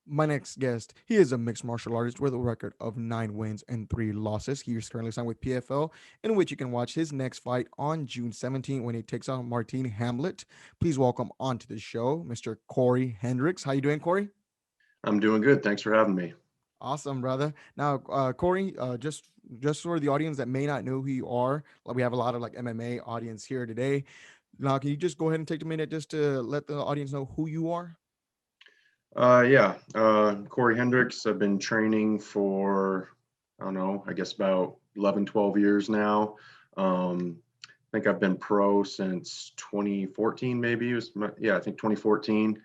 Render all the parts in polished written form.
My next guest, he is a mixed martial artist with a record of 9 wins and 3 losses. He is currently signed with PFL, in which you can watch his next fight on June 17th when he takes on Martin Hamlet. Please welcome onto the show, Mr. Cory Hendricks. How you doing, Cory? I'm doing good. Thanks for having me. Awesome, brother. Now, Cory, just for the audience that may not know who you are, like we have a lot of like MMA audience here today. Now, can you just go ahead and take a minute just to let the audience know who you are? Cory Hendricks. I've been training for, I don't know, I guess about 11, 12 years now. I think I've been pro since 2014, maybe. I think 2014.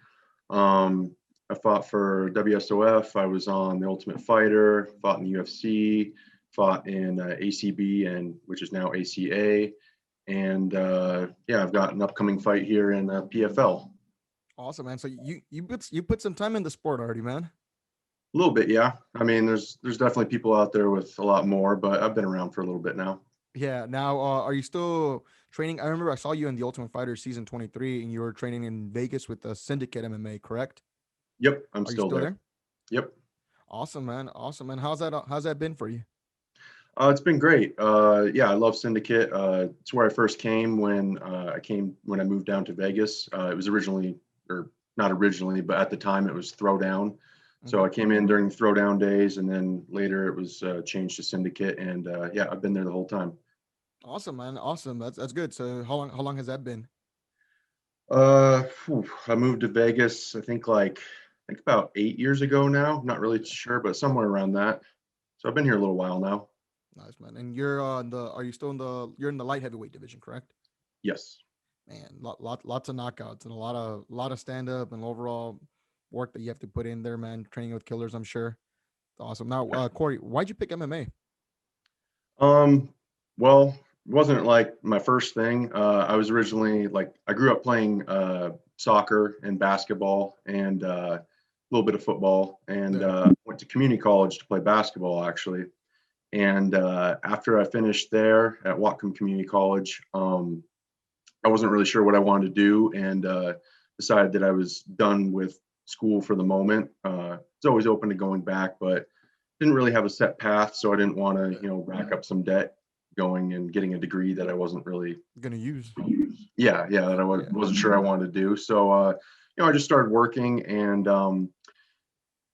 I fought for WSOF. I was on The Ultimate Fighter, fought in the UFC, fought in ACB, and which is now ACA. And I've got an upcoming fight here in PFL. Awesome, man. So you put some time in the sport already, man. A little bit, yeah. I mean, there's definitely people out there with a lot more, but I've been around for a little bit now. Yeah. Now, are you still training? I remember I saw you in the Ultimate Fighter season 23, and you were training in Vegas with the Syndicate MMA, correct? Yep, I'm Are you still still there. there? Yep. Awesome, man. Awesome, man. How's that been for you? It's been great. I love Syndicate. It's where I first came when I moved down to Vegas. It was originally, or not originally, but at the time it was Throwdown. So Okay. I came in during the Throwdown days, and then later it was changed to Syndicate, and I've been there the whole time. Awesome, man. Awesome. That's good. So how long has that been? I moved to Vegas. I think about 8 years ago now. Not really sure, but somewhere around that. So I've been here a little while now. Nice, man. And you're in the are you still in the you're in the light heavyweight division, correct? Yes. Man, lots of knockouts and a lot of stand up and overall work that you have to put in there, man. Training with killers, I'm sure. Awesome. Now, Cory, why'd you pick MMA? Um, well, it wasn't like my first thing. I was originally like I grew up playing soccer and basketball and a little bit of football, and Yeah. went to community college to play basketball actually. And after I finished there at Whatcom Community College, I wasn't really sure what I wanted to do, and decided that I was done with school for the moment. It's always open to going back, but didn't really have a set path, so I didn't want to, rack up some debt going and getting a degree that I wasn't really, Gonna use. that Yeah. wasn't sure I wanted to do. So, I just started working, and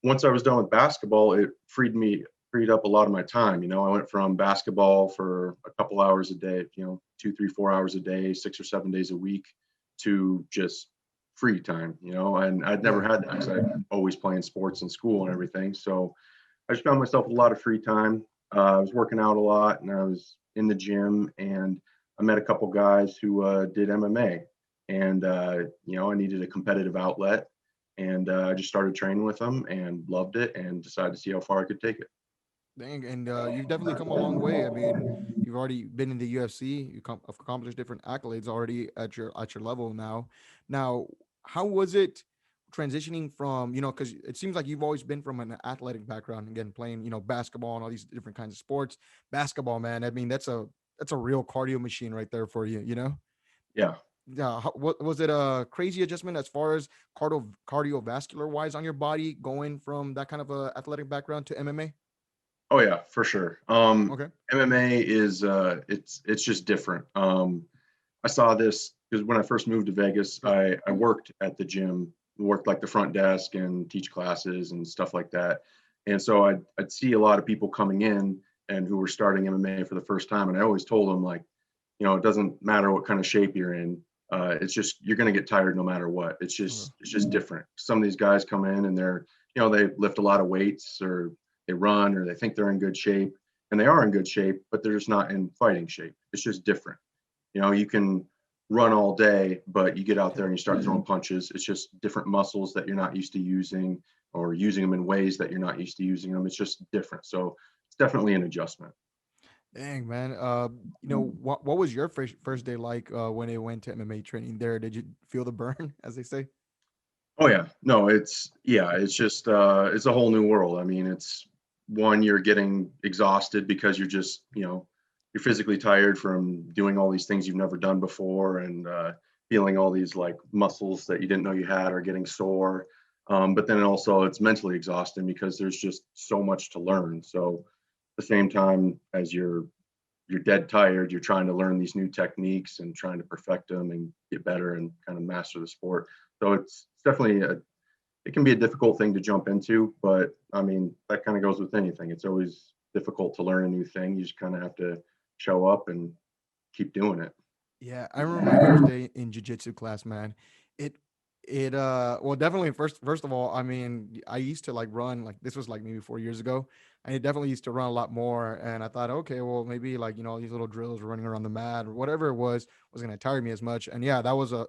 once I was done with basketball, it freed up a lot of my time. I went from basketball for a couple hours a day, 2, 3, 4 hours a day, 6 or 7 days a week, to just free time, and I'd never Yeah. had that because I always playing sports in school and everything. So I just found myself a lot of free time. I was working out a lot, and I was in the gym, and I met a couple guys who did MMA, and I needed a competitive outlet, and I just started training with them and loved it, and decided to see how far I could take it. Dang, and you've definitely come a long way. I mean, you've already been in the UFC. Accomplished different accolades already at your level now. Now, how was it transitioning from because it seems like you've always been from an athletic background. Again, playing basketball and all these different kinds of sports. Basketball, man. I mean, that's a real cardio machine right there for you. Yeah. Yeah. What was it? A crazy adjustment as far as cardiovascular wise on your body, going from that kind of a athletic background to MMA? Oh yeah, for sure. Okay. MMA is it's just different. I saw this because when I first moved to Vegas, Yeah. I worked at the gym, worked like the front desk and teach classes and stuff like that. And so I'd see a lot of people coming in and who were starting MMA for the first time. And I always told them, like, it doesn't matter what kind of shape you're in. It's just you're going to get tired no matter what. Okay. It's just different. Some of these guys come in and they're, they lift a lot of weights, or they run, or they think they're in good shape, and they are in good shape, but they're just not in fighting shape. It's just different. You can run all day, but you get out there and you start throwing punches. It's just different muscles that you're not used to using, or using them in ways that you're not used to using them. It's just different. So it's definitely an adjustment. Dang, man. What was your first day like when it went to MMA training there? Did you feel the burn, as they say? Oh yeah, no, it's just it's a whole new world. I mean, it's one, you're getting exhausted because you're physically tired from doing all these things you've never done before, and feeling all these like muscles that you didn't know you had are getting sore. But then also it's mentally exhausting because there's just so much to learn. So at the same time as you're dead tired, you're trying to learn these new techniques and trying to perfect them and get better and kind of master the sport. So it's definitely it can be a difficult thing to jump into, but I mean, that kind of goes with anything. It's always difficult to learn a new thing. You just kind of have to show up and keep doing it. Yeah, I remember my first day in jiu-jitsu class, man. It well, definitely first of all, I mean, I used to like run, like this was like maybe 4 years ago. I definitely used to run a lot more, and I thought, okay, well, maybe like these little drills running around the mat or whatever it was gonna tire me as much. And yeah, that was a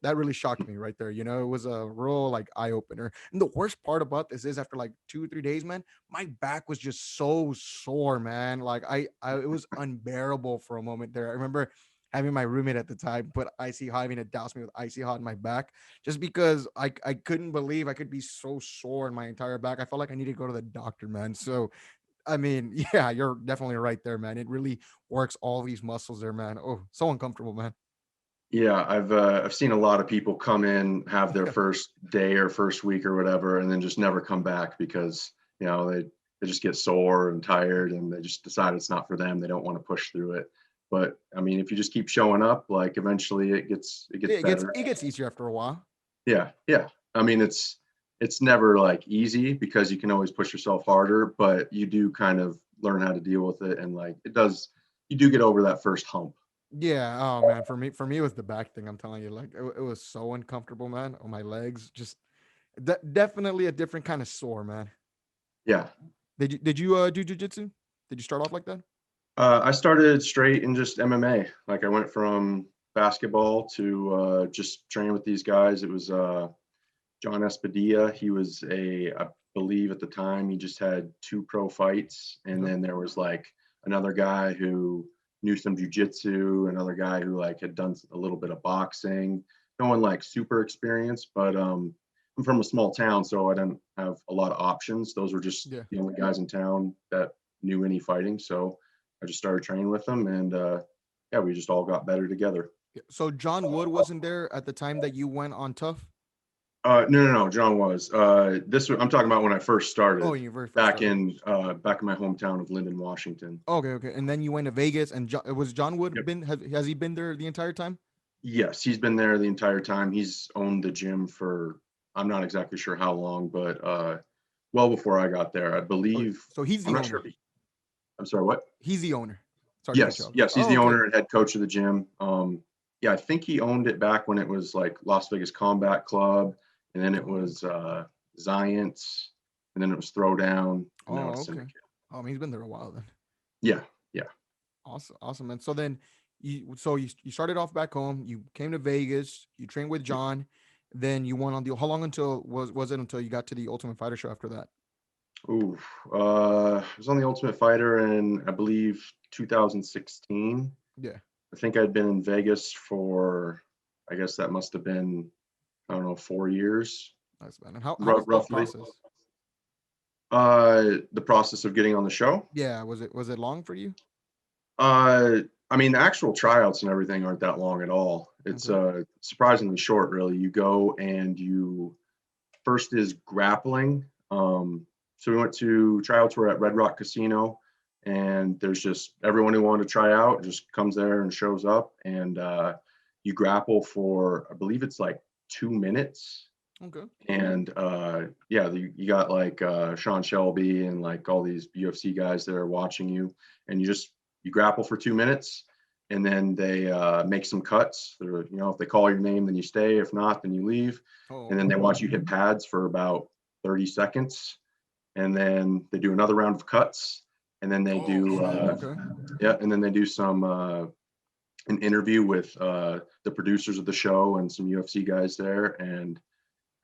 that really shocked me right there. It was a real like eye opener. And the worst part about this is after like 2 or 3 days, man, my back was just so sore, man. Like it was unbearable for a moment there. I remember having my roommate at the time put icy hot, having to douse me with icy hot in my back, just because I couldn't believe I could be so sore in my entire back. I felt like I needed to go to the doctor, man. So I mean, yeah, you're definitely right there, man. It really works all these muscles there, man. Oh, so uncomfortable, man. Yeah, I've seen a lot of people come in, have their first day or first week or whatever, and then just never come back because they just get sore and tired, and they just decide it's not for them. They don't want to push through it. But I mean, if you just keep showing up, like eventually it gets Yeah, it gets better. it gets easier after a while. Yeah, yeah. I mean, it's never like easy because you can always push yourself harder, but you do kind of learn how to deal with it, and like it does, you do get over that first hump. Yeah. Oh man, for me it was the back thing. I'm telling you, like it was so uncomfortable, man. On my legs, just definitely a different kind of sore, man. Yeah. Did you do jujitsu? Did you start off like that? I started straight in just MMA. Like I went from basketball to just training with these guys. It was John Espadilla. He was I believe at the time, he just had 2 pro fights. And Okay. then there was like another guy who knew some jujitsu, another guy who like had done a little bit of boxing. No one like super experienced, but I'm from a small town, so I didn't have a lot of options. Those were just Yeah. the only guys in town that knew any fighting. So I just started training with them, and yeah, we just all got better together. Yeah. So John Wood wasn't there at the time that you went on tough. No, no, no. John was. I'm talking about when I first Oh, started you very first back started. in my hometown of Linden, Washington. Okay, okay. And then you went to Vegas, and was John Wood Yep. been has he been there the entire time? Yes, he's been there the entire time. He's owned the gym for I'm not exactly sure how long, but well before I got there, I Oh, believe. so he's I'm the not sure owner. if I'm sorry, what? He's the owner. Sorry to cut you Yes, off. yes, he's Oh, the okay. owner and head coach of the gym. Yeah, I think he owned it back when it was like Las Vegas Combat Club, and then it Oh, was Zions, and then it was Throwdown, and now oh, it's okay. Syndicate. He's been there a while then. Yeah, yeah. Awesome, awesome. And so then you started off back home. You came to Vegas. You trained with John. Then you went on the. How long until was it until you got to the Ultimate Fighter show after that? Ooh, I was on the Ultimate Fighter in I believe 2016. Yeah, I think I'd been in Vegas for, I guess that must have been, I don't know, 4 years, nice man. And how was the roughly. process? The process of getting on the show. Yeah, was it long for you? Uh, I mean, the actual tryouts and everything aren't that long at all. It's Okay. surprisingly short, really. You go and you first is grappling. So we went to tryouts. Were at Red Rock Casino, and there's just everyone who wanted to try out just comes there and shows up, and you grapple for I believe it's like 2 minutes, Okay. and yeah, you got like Sean Shelby and like all these UFC guys that are watching you, and you grapple for 2 minutes, and then they make some cuts. If they call your name, then you stay. If not, then you leave, Oh, and then okay. they watch you hit pads for about 30 seconds, and then they do another round of cuts, and then they Oh do snap. Okay. yeah, and then they do some an interview with the producers of the show and some UFC guys there, and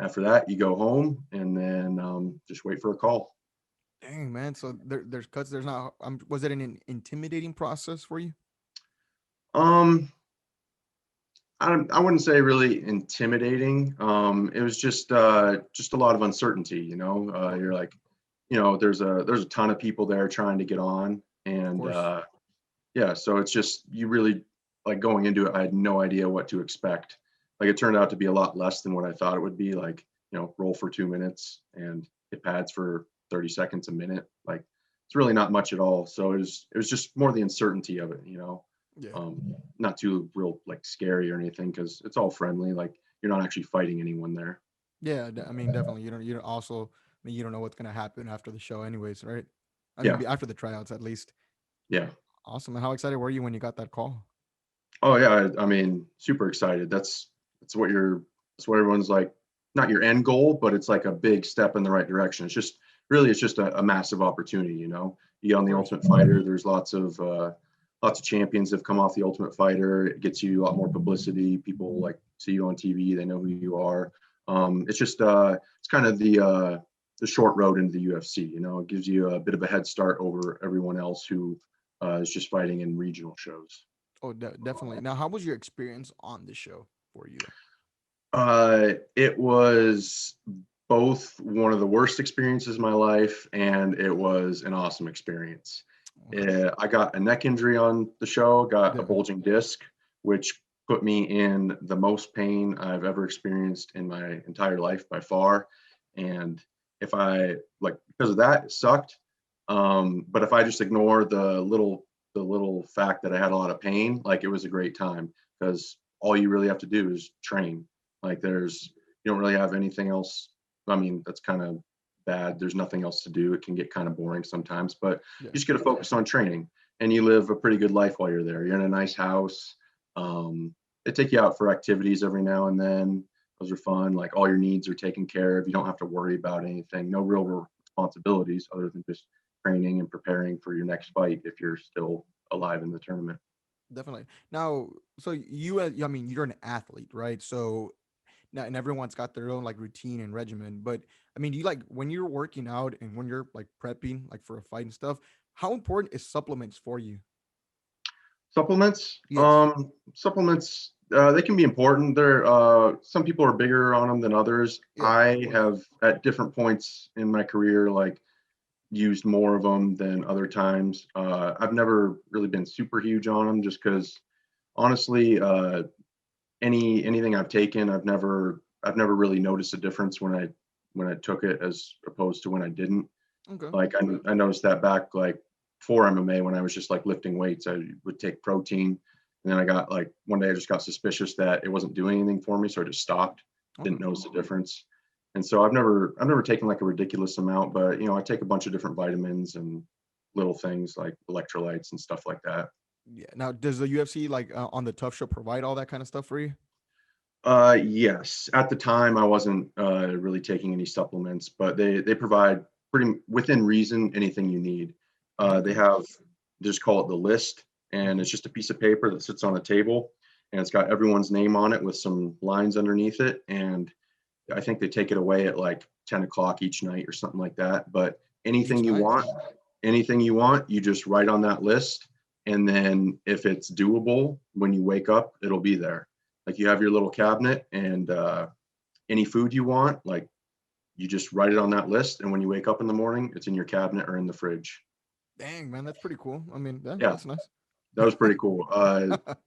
after that, you go home and then just wait for a call. Dang man. So there's cuts. There's not. Was it an intimidating process for you? Um, I wouldn't say really intimidating. It was just a lot of uncertainty. Okay. You're like, there's a ton of people there trying to get on, Of and course. yeah, so it's just you really like going into it. I had no idea what to expect. like it turned out to be a lot less than what I thought it would be. Like, roll for 2 minutes and hit pads for 30 seconds a minute. Like it's really not much at all. So it was just more the uncertainty of it, Yeah. not too real like scary or anything because it's all friendly. Like you're not actually fighting anyone there. Yeah, I mean, definitely. You don't also. I mean, you don't know what's gonna happen after the show, anyways, right? I mean, Yeah. after the tryouts, at least. Yeah. Awesome. And how excited were you when you got that call? Oh yeah. I mean, super excited. That's what that's what everyone's like, not your end goal, but it's like a big step in the right direction. It's just a massive opportunity, You get on Of the course. Ultimate Fighter, there's lots of champions that have come off the Ultimate Fighter. It gets you a lot more publicity. People like see you on TV, they know who you are. It's kind of the short road into the UFC. It gives you a bit of a head start over everyone else who is just fighting in regional shows. Oh, definitely. Now, how was your experience on the show for you? It was both one of the worst experiences of my life, and it was an awesome experience. Okay. I got a neck injury on the show, got a Yeah. bulging disc, which put me in the most pain I've ever experienced in my entire life by far. And if I like because of that, it sucked. But if I just ignore the little fact that I had a lot of pain, like it was a great time because all you really have to do is train. Like you don't really have anything else. I mean, that's kind of bad. There's nothing else to do. It can get kind of boring sometimes, but Yeah. you just got to focus on training and you live a pretty good life while you're there. You're in a nice house. They take you out for activities every now and then. Those are fun. Like all your needs are taken care of. You don't have to worry about anything. No real responsibilities other than just training and preparing for your next fight if you're still alive in the tournament. Definitely. Now, so I mean, you're an athlete, right? So now, and everyone's got their own like routine and regimen. But I mean, do you like when you're working out and when you're like prepping, like for a fight and stuff? How important is supplements for you? Supplements, Yes. they can be important. Some people are bigger on them than others. Yeah. Of I course. have at different points in my career like used more of them than other times. I've never really been super huge on them just because honestly, anything I've taken, I've never really noticed a difference when I took it as opposed to when I didn't. Okay. Like I noticed that back like for MMA when I was just like lifting weights, I would take protein, and then I got like one day I just got suspicious that it wasn't doing anything for me, so I just stopped. Okay. Didn't notice the difference, and so I've never taken like a ridiculous amount, but I take a bunch of different vitamins and little things like electrolytes and stuff like that. Yeah. Now, does the UFC like on the Tough Show provide all that kind of stuff for you? Yes. At the time, I wasn't really taking any supplements, but they provide pretty within reason anything you need. They Okay. have just call it the list, and Hmm. it's just a piece of paper that sits on a table, and it's got everyone's name on it with some lines underneath it. And I think they take it away at like 10 o'clock each night or something like that. But anything Each you night. want, you just write on that list, and then if it's doable when you wake up, it'll be there. Like you have your little cabinet, and any food you want, like you just write it on that list, and when you wake up in the morning, it's in your cabinet or in the fridge. Dang, man, that's pretty cool. I mean, yeah, Yeah, that's nice. that was pretty cool.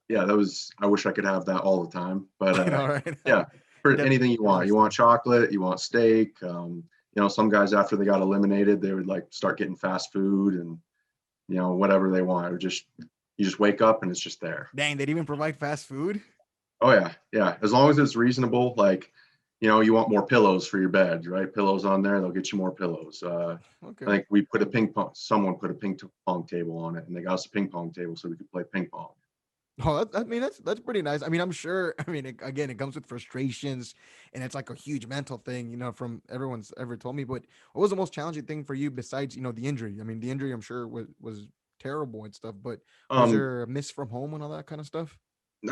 Yeah, that was. I wish I could have that all the time, but I know, right? yeah, for Def- anything you want. You Honestly. want chocolate, you want steak. Some guys after they got eliminated, they would like start getting fast food and whatever they want. Or just you just wake up and it's just there. Dang, they'd even provide fast food. Oh yeah, yeah. As long as it's reasonable, like you want more pillows for your bed, right? Pillows on there, they'll get you more pillows. I Okay. think we put a ping pong. Someone put a ping pong table on it, and they got us a ping pong table so we could play ping pong. Oh, I mean that's pretty nice. I mean, I'm sure. I mean, again, it comes with frustrations, and it's like a huge mental thing, from everyone's ever told me. But what was the most challenging thing for you besides, the injury? I mean, the injury, I'm sure was terrible and stuff. But was Um, there a miss from home and all that kind of stuff?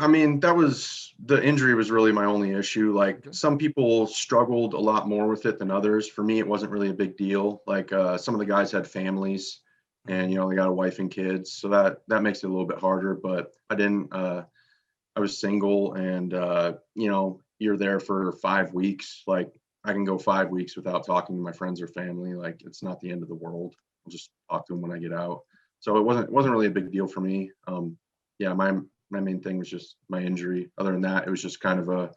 I mean, that was the injury was really my only issue. Like Okay. some people struggled a lot more with it than others. For me, it wasn't really a big deal. Like some of the guys had families, and Hmm. they got a wife and kids, so that makes it a little bit harder. But I didn't. I was single, and you're there for 5 weeks. Like I can go 5 weeks without talking to my friends or family. Like it's not the end of the world. I'll just talk to them when I get out. So it wasn't really a big deal for me. Yeah, my main thing was just my injury. Other than that, it was just kind of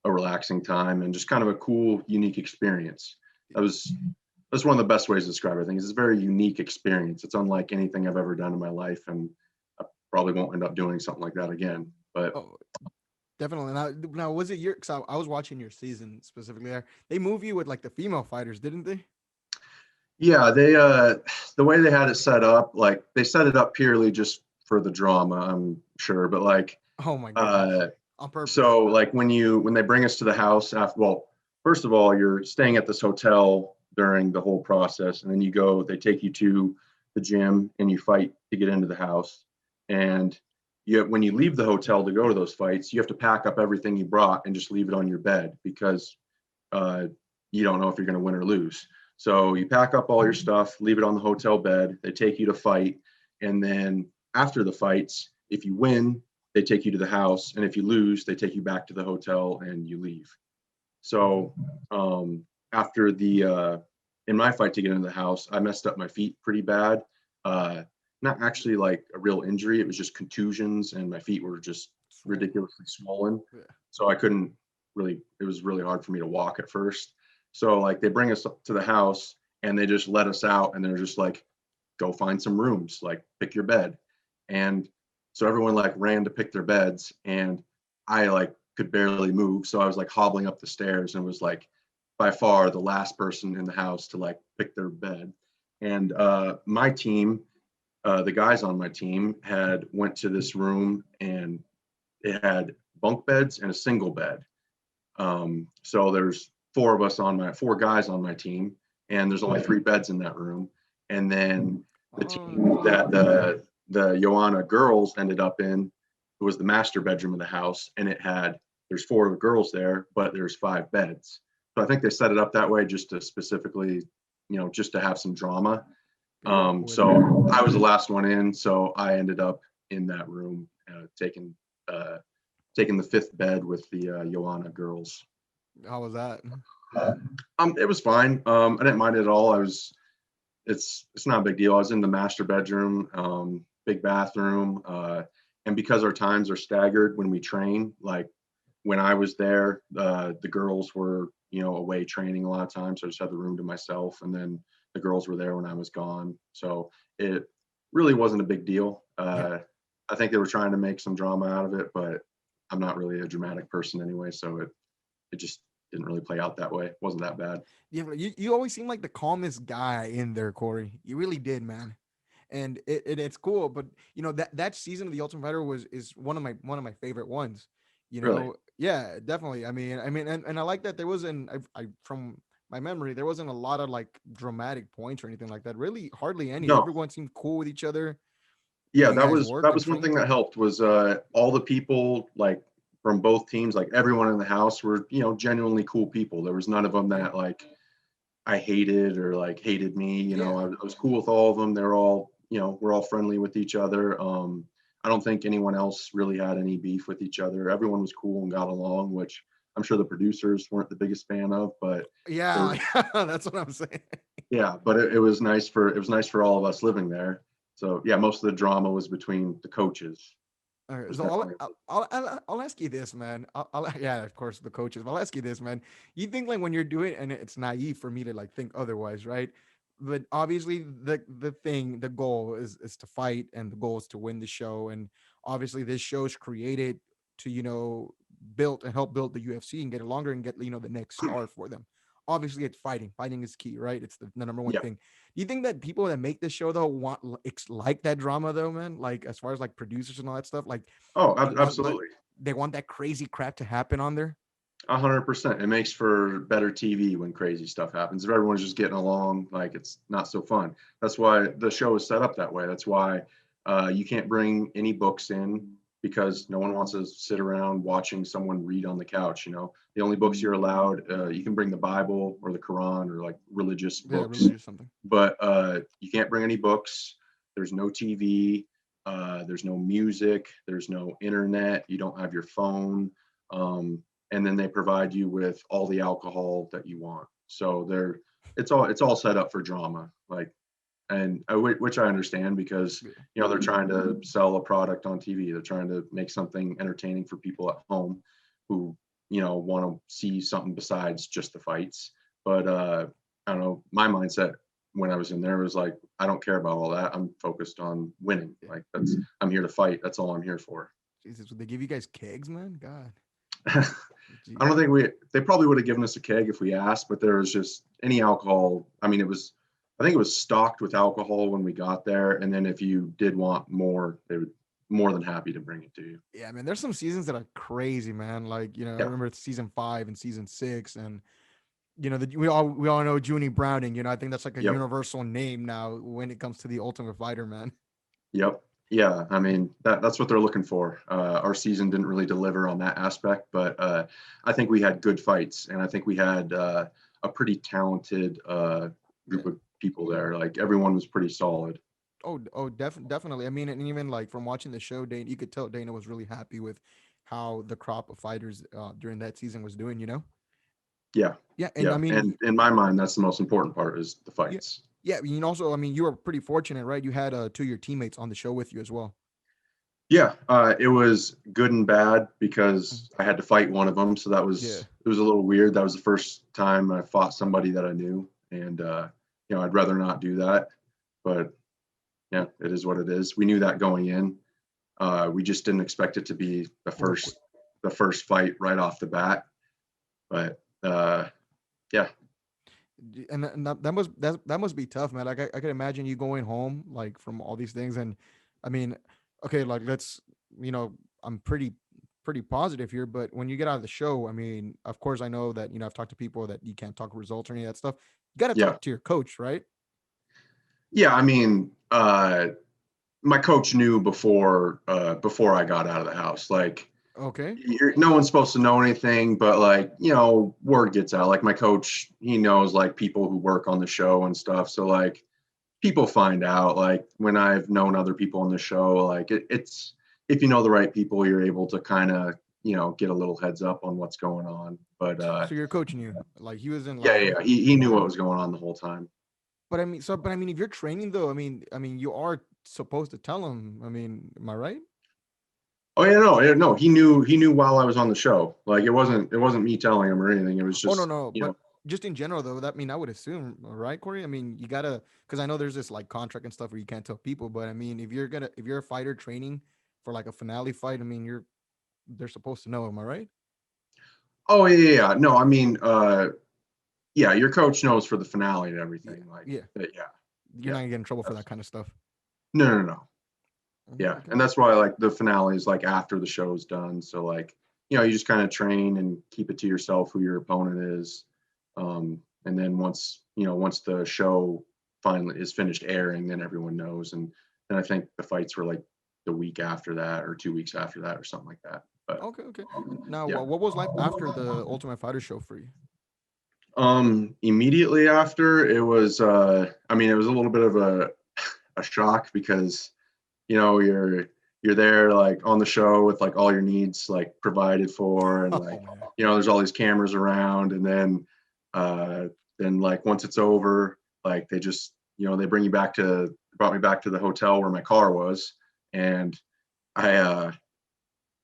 a relaxing time and just kind of a cool, unique experience. That's one of the best ways to describe it. I think it's a very unique experience. It's unlike anything I've ever done in my life, and I probably won't end up doing something like that again. But Oh, definitely. Now was it your? Cause I was watching your season specifically. There, they move you with like the female fighters, didn't they? yeah, they the way they had it set up, like they set it up purely just for the drama, I'm sure. But like Oh my goodness, uh on purpose. so like when they bring us to the house after, well, first of all, you're staying at this hotel during the whole process, and then they take you to the gym and you fight to get into the house. And when you leave the hotel to go to those fights, you have to pack up everything you brought and just leave it on your bed because uh, you don't know if you're going to win or lose. So you pack up all your stuff, leave it on the hotel bed. They take you to fight, and then after the fights, if you win, they take you to the house, and if you lose, they take you back to the hotel and you leave. So after in my fight to get into the house, I messed up my feet pretty bad. Uh, Not actually like a real injury; it was just contusions, and my feet were just ridiculously swollen. Yeah. So I couldn't really. It was really hard for me to walk at first. So like they bring us up to the house and they just let us out, and they're just like, go find some rooms, like pick your bed. And so everyone like ran to pick their beds, and I like could barely move. So I was like hobbling up the stairs and was like by far the last person in the house to like pick their bed. And my team, the guys on my team had went to this room and it had bunk beds and a single bed. So there's four guys on my team, and there's only three beds in that room. And then the team Oh, that the Joanna girls ended up in, it was the master bedroom of the house, and there's four girls there, but there's five beds. So I think they set it up that way just to specifically, just to have some drama. So I was the last one in, so I ended up in that room, taking the fifth bed with the Joanna girls. how was that? It was fine. I didn't mind it at all. It's not a big deal. I was in the master bedroom, big bathroom, and because our times are staggered when we train, like when I was there, the girls were, away training a lot of times, so I just had the room to myself, and then the girls were there when I was gone. So it really wasn't a big deal. Yeah. I think they were trying to make some drama out of it, but I'm not really a dramatic person anyway, so it just didn't really play out that way. It wasn't that bad. Yeah, you always seem like the calmest guy in there, Corey. You really did, man. And it's cool, but that season of the Ultimate Fighter is one of my favorite ones. Really? Yeah, definitely. I mean, and I like that there wasn't I from my memory there wasn't a lot of like dramatic points or anything like that. Really, hardly any. No. Everyone seemed cool with each other. Yeah, You that guys was worked that and was one thing trained. that helped was all the people like from both teams, like everyone in the house were, genuinely cool people. There was none of them Yeah, that like I hated or like hated me. yeah. I was cool with all of them. They're all, we're all friendly with each other. I don't think anyone else really had any beef with each other. Everyone was cool and got along, which I'm sure the producers weren't the biggest fan of, but there Yeah, was, that's what I'm saying. yeah, but it was nice for all of us living there. So yeah, most of the drama was between the coaches. All It right, was so I'll, definitely I'll I'll I'll ask you this, man. Yeah, of course, the coaches. But I'll ask you this, man. You think like when you're doing, and it's naive for me to like think otherwise, right? But obviously, the goal is to fight, and the goal is to win the show. And obviously, this show is created to build and help build the UFC and get it longer and get the next star for them. Obviously, it's fighting. Fighting is key, right? It's the number one yeah. thing. Do you think that people that make this show though want like that drama though, man? Like as far as like producers and all that stuff, like Oh, they absolutely. want that crazy crap to happen on there. 100%. It makes for better TV when crazy stuff happens. If everyone's just getting along, like it's not so fun. That's why the show is set up that way. That's why you can't bring any books in because no one wants to sit around watching someone read on the couch. The only books you're allowed, you can bring the Bible or the Quran or like religious Yeah, books, religious something. but you can't bring any books. There's no TV. There's no music. There's no internet. You don't have your phone. Um, and then they provide you with all the alcohol that you want. So it's all set up for drama, like, and which I understand because Yeah, they're trying to sell a product on TV. They're trying to make something entertaining for people at home who want to see something besides just the fights. But I don't know, my mindset when I was in there was like, I don't care about all that. I'm focused on winning. Yeah. Like I'm here to fight. That's all I'm here for. Jesus, would they give you guys kegs, man? God. I don't Jeez. think they probably would have given us a keg if we asked, but there was just any alcohol. I mean, I think it was stocked with alcohol when we got there. And then if you did want more, they would more than happy to bring it to you. Yeah, man. There's some seasons that are crazy, man. Like, I Yeah. remember season 5 and season 6, and we all know Junie Browning. I think that's like a Yep. universal name now when it comes to the Ultimate Fighter, man. Yep. Yeah. I mean, that's what they're looking for. Our season didn't really deliver on that aspect, but I think we had good fights, and I think we had a pretty talented Yeah. group of people there. Like everyone was pretty solid. Definitely. I mean, and even like from watching the show, Dana, you could tell Dana was really happy with how the crop of fighters during that season was doing. Yeah. Yeah, and I Yeah. mean, And in my mind, that's the most important part is the yeah, fights. yeah. Also, I mean, you were pretty fortunate, right? You had two of your teammates on the show with you as well. Yeah, it was good and bad Mm. because I had to fight one of them, so Yeah, it was a little weird. That was the first time I fought somebody that I knew, and I'd rather not do that, but yeah, it is what it is. We knew that going in. We just didn't expect it to be real quick. the first fight right off the bat, but yeah, And that must be tough, man. Like I can imagine you going home like from all these things, and I mean, okay, like let's you know, I'm pretty positive here, but when you get out of the show, I mean, of course, I know that I've talked to people that you can't talk results or any of that stuff. You got to yeah, talk to your coach, right? yeah. I mean, my coach knew before I got out of the house, like Okay. no one's supposed to know anything, but like, word gets out. Like my coach, he knows like people who work on the show and stuff. So like people find out like when I've known other people on the show, like it's if you know the right people, you're able to kind of, get a little heads up on what's going on. But So you're coaching you, like he was in yeah, like, yeah, yeah. He knew what was going on the whole time. but I mean, if you're training though, I mean, you are supposed to tell him. I mean, am I right? Oh yeah, no, yeah, no, he knew while I was on the show. Like it wasn't me telling him or anything. It was Oh no, just, no, but just in general though, that mean I would assume, right, Corey? I mean, you gotta, because I know there's this like contract and stuff where you can't tell people, but I mean, if you're a fighter training for like a finale fight, I mean, they're supposed to know, am I right? oh yeah, yeah, yeah. No, I mean, yeah, your coach knows for the finale and Yeah, everything. Like, yeah. but yeah, You're yeah. not gonna get in trouble for that That's kind of stuff. no, no, no. Mhm. Yeah, Okay. and that's why like the finale is like after the show's done. So like, you just kind of train and keep it to yourself who your opponent is, and then once the show finally is finished airing, then everyone knows. And then I think the fights were like the week after that or 2 weeks after that or something like that. But Okay, okay. Now, yeah. what was life after the Ultimate Fighter show for you? Immediately after it was, I mean, it was a little bit of a shock because you're there like on the show with like all your needs like provided for, and Oh like man. there's all these cameras around, and uh then like once it's over, like they just they brought me back to the hotel where my car was. And I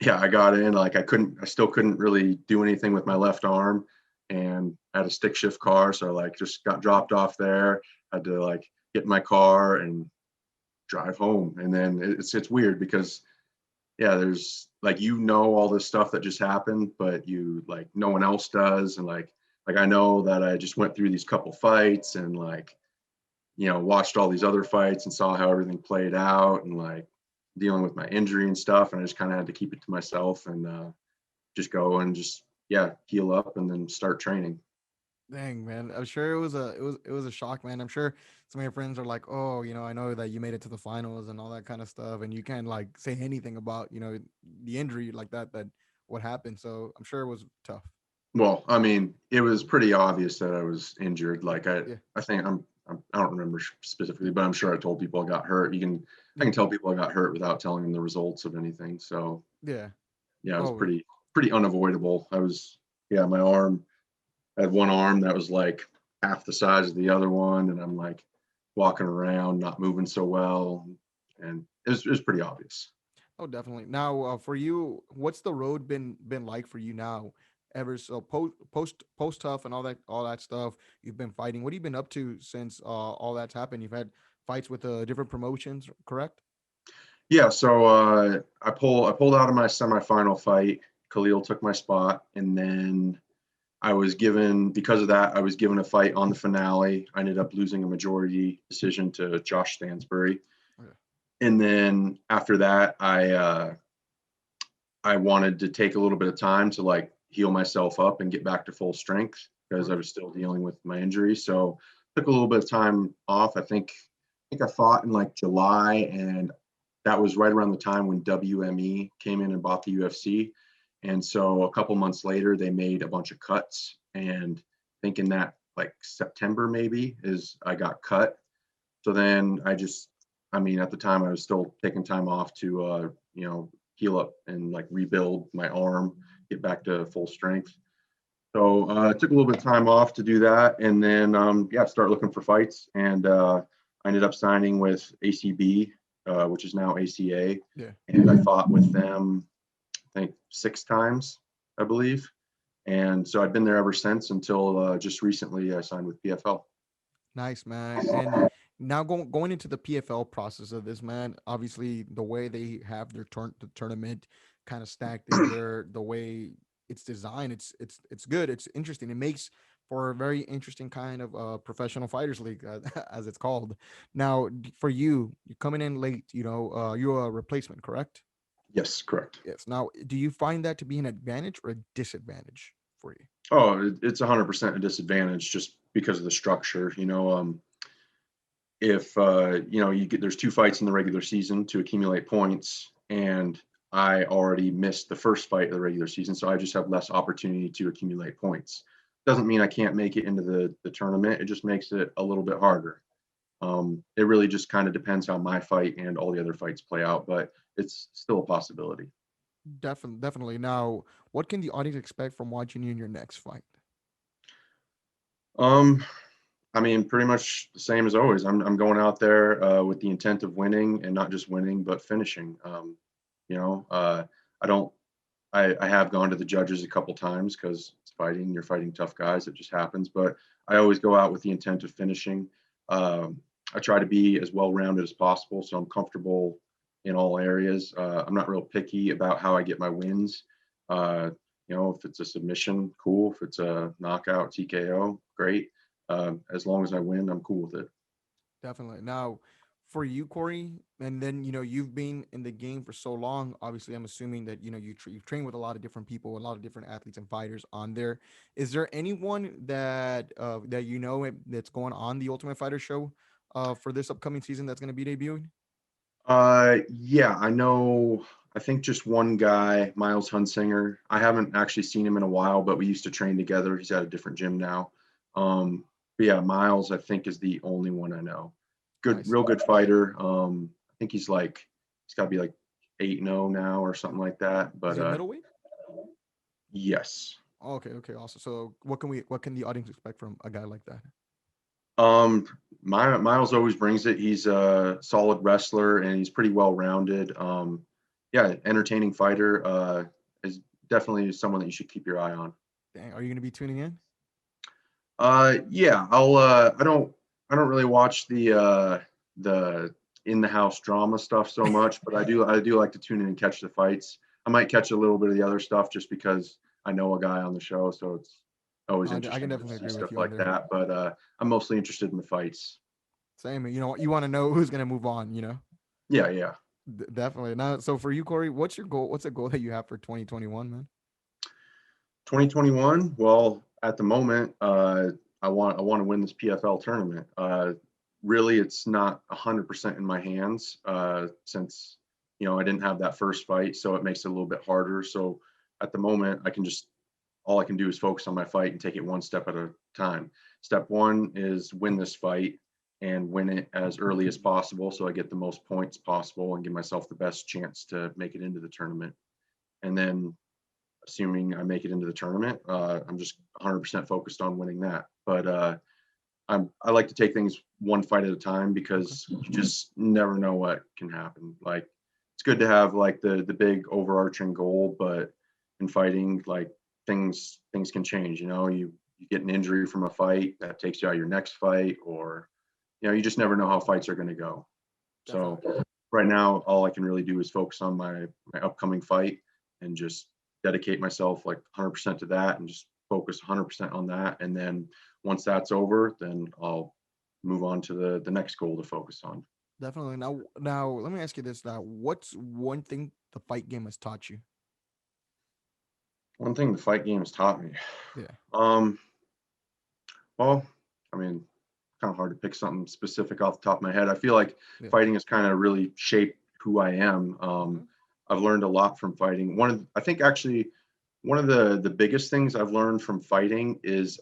yeah, I got in, like I still couldn't really do anything with my left arm, and I had a stick shift car, so I like just got dropped off there, had to like get in my car and drive home. And then it's weird because yeah, there's like all this stuff that just happened, but you like no one else does. And like I know that I just went through these couple fights and like watched all these other fights and saw how everything played out, and like dealing with my injury and stuff, and I just kind of had to keep it to myself and just go and just yeah heal up and then start training. Dang, man. I'm sure it was a shock, man. I'm sure some of your friends are like, "Oh, I know that you made it to the finals and all that kind of stuff, and you can't like say anything about, the injury like that what happened." So I'm sure it was tough. Well, I mean, it was pretty obvious that I was injured. Yeah, Like I, yeah, I think I don't remember specifically, but I'm sure I told people I got hurt. I yeah, can tell people I got hurt without telling them the results of anything. So yeah. yeah, it was Oh, pretty unavoidable. Yeah, my arm, I had one arm that was like half the size of the other one, and I'm like walking around, not moving so well, and it was pretty obvious. oh, definitely. Now, for you, what's the road been like for you now ever so post tough and all that stuff. You've been fighting. What have you been up to since all that's happened? You've had fights with different promotions, correct? Yeah, so I pulled out of my semifinal fight. Khalil took my spot, and then I was given, because of that, I was given a fight on the finale. I ended up losing a majority decision to Josh Stansbury. Okay. And then after that, I wanted to take a little bit of time to like heal myself up and get back to full strength because I was still dealing with my injury. So took a little bit of time off. I fought in like July, and that was right around the time when WME came in and bought the UFC. And so a couple months later, they made a bunch of cuts, and thinking that like September maybe is I got cut. So then I mean, at the time I was still taking time off to, heal up and like rebuild my arm, get back to full strength. So I took a little bit of time off to do that, and then start looking for fights. And I ended up signing with ACB, which is now ACA, Yeah. and I fought with them, I think 6 times, I believe. And so I've been there ever since until just recently I signed with PFL. Nice, man. And now going into the PFL process of this, man. Obviously, the way they have their the tournament kind of stacked in there, the way it's designed, it's good. It's interesting. It makes for a very interesting kind of professional fighters league, as it's called. Now, for you, you're coming in late. You're a replacement, correct? Yes, correct. Yes. Now, do you find that to be an advantage or a disadvantage for you? Oh, it's 100% a disadvantage just because of the structure. If you get, there's 2 fights in the regular season to accumulate points, and I already missed the first fight of the regular season, so I just have less opportunity to accumulate points. Doesn't mean I can't make it into the tournament. It just makes it a little bit harder. It really just kind of depends how my fight and all the other fights play out, but it's still a possibility. Definitely, definitely. Now, what can the audience expect from watching you in your next fight? Um, I mean, pretty much the same as always. I'm going out there with the intent of winning, and not just winning, but finishing. You know, I don't. I have gone to the judges a couple times because it's fighting. You're fighting tough guys. It just happens. But I always go out with the intent of finishing. I try to be as well rounded as possible, so I'm comfortable in all areas. I'm not real picky about how I get my wins. Uh, if it's a submission, cool. If it's a knockout, TKO, great. As long as I win, I'm cool with it. Definitely. Now, for you, Corey, and then you've been in the game for so long. Obviously, I'm assuming that you've trained with a lot of different people, a lot of different athletes and fighters on there. Is there anyone that that's going on the Ultimate Fighter show for this upcoming season that's going to be debuting? Yeah, I know. I think just one guy, Miles Hunsinger. I haven't actually seen him in a while, but we used to train together. He's at a different gym now. But yeah, Miles, I think, is the only one I know. Good, Nice. real good fighter. I think he's got to be like 8-0 now or something like that. Is But he a middleweight? yes. Okay, okay, awesome. So, what can the audience expect from a guy like that? Um, Miles always brings it. He's a solid wrestler and he's pretty well rounded. Yeah, entertaining fighter. Is definitely someone that you should keep your eye on. Dang, are you going to be tuning in? Yeah, I'll. I don't really watch the in the house drama stuff so much, but I do like to tune in and catch the fights. I might catch a little bit of the other stuff just because I know a guy on the show, so it's always I can interesting to definitely see agree with stuff you on like there. that. But I'm mostly interested in the fights. Same. You want to know who's going to move on. Yeah, yeah. Definitely. Now, so for you, Corey, what's your goal? What's a goal that you have for 2021, man? 2021. Well, at the moment, I want to win this PFL tournament. Really, it's not 100% in my hands since I didn't have that first fight, so it makes it a little bit harder. So at the moment, all I can do is focus on my fight and take it one step at a time. Step one is win this fight and win it as early as possible, so I get the most points possible and give myself the best chance to make it into the tournament. And then assuming I make it into the tournament, I'm just 100% focused on winning that. But I like to take things one fight at a time Okay. because you just never know what can happen. Like it's good to have like the big overarching goal, but in fighting, like things can change. You get an injury from a fight that takes you out of your next fight, or you just never know how fights are going to go. So Definitely. right now, all I can really do is focus on my upcoming fight and just dedicate myself like 100% to that, and just focus 100% on that. And then once that's over, then I'll move on to the next goal to focus on. Definitely. Now, let me ask you this: now, what's one thing the fight game has taught you? One thing the fight game has taught me, Yeah. um, well, I mean, kind of hard to pick something specific off the top of my head. I feel like Yeah. fighting has kind of really shaped who I am. Okay. I've learned a lot from fighting. I think actually one of the biggest things I've learned from fighting is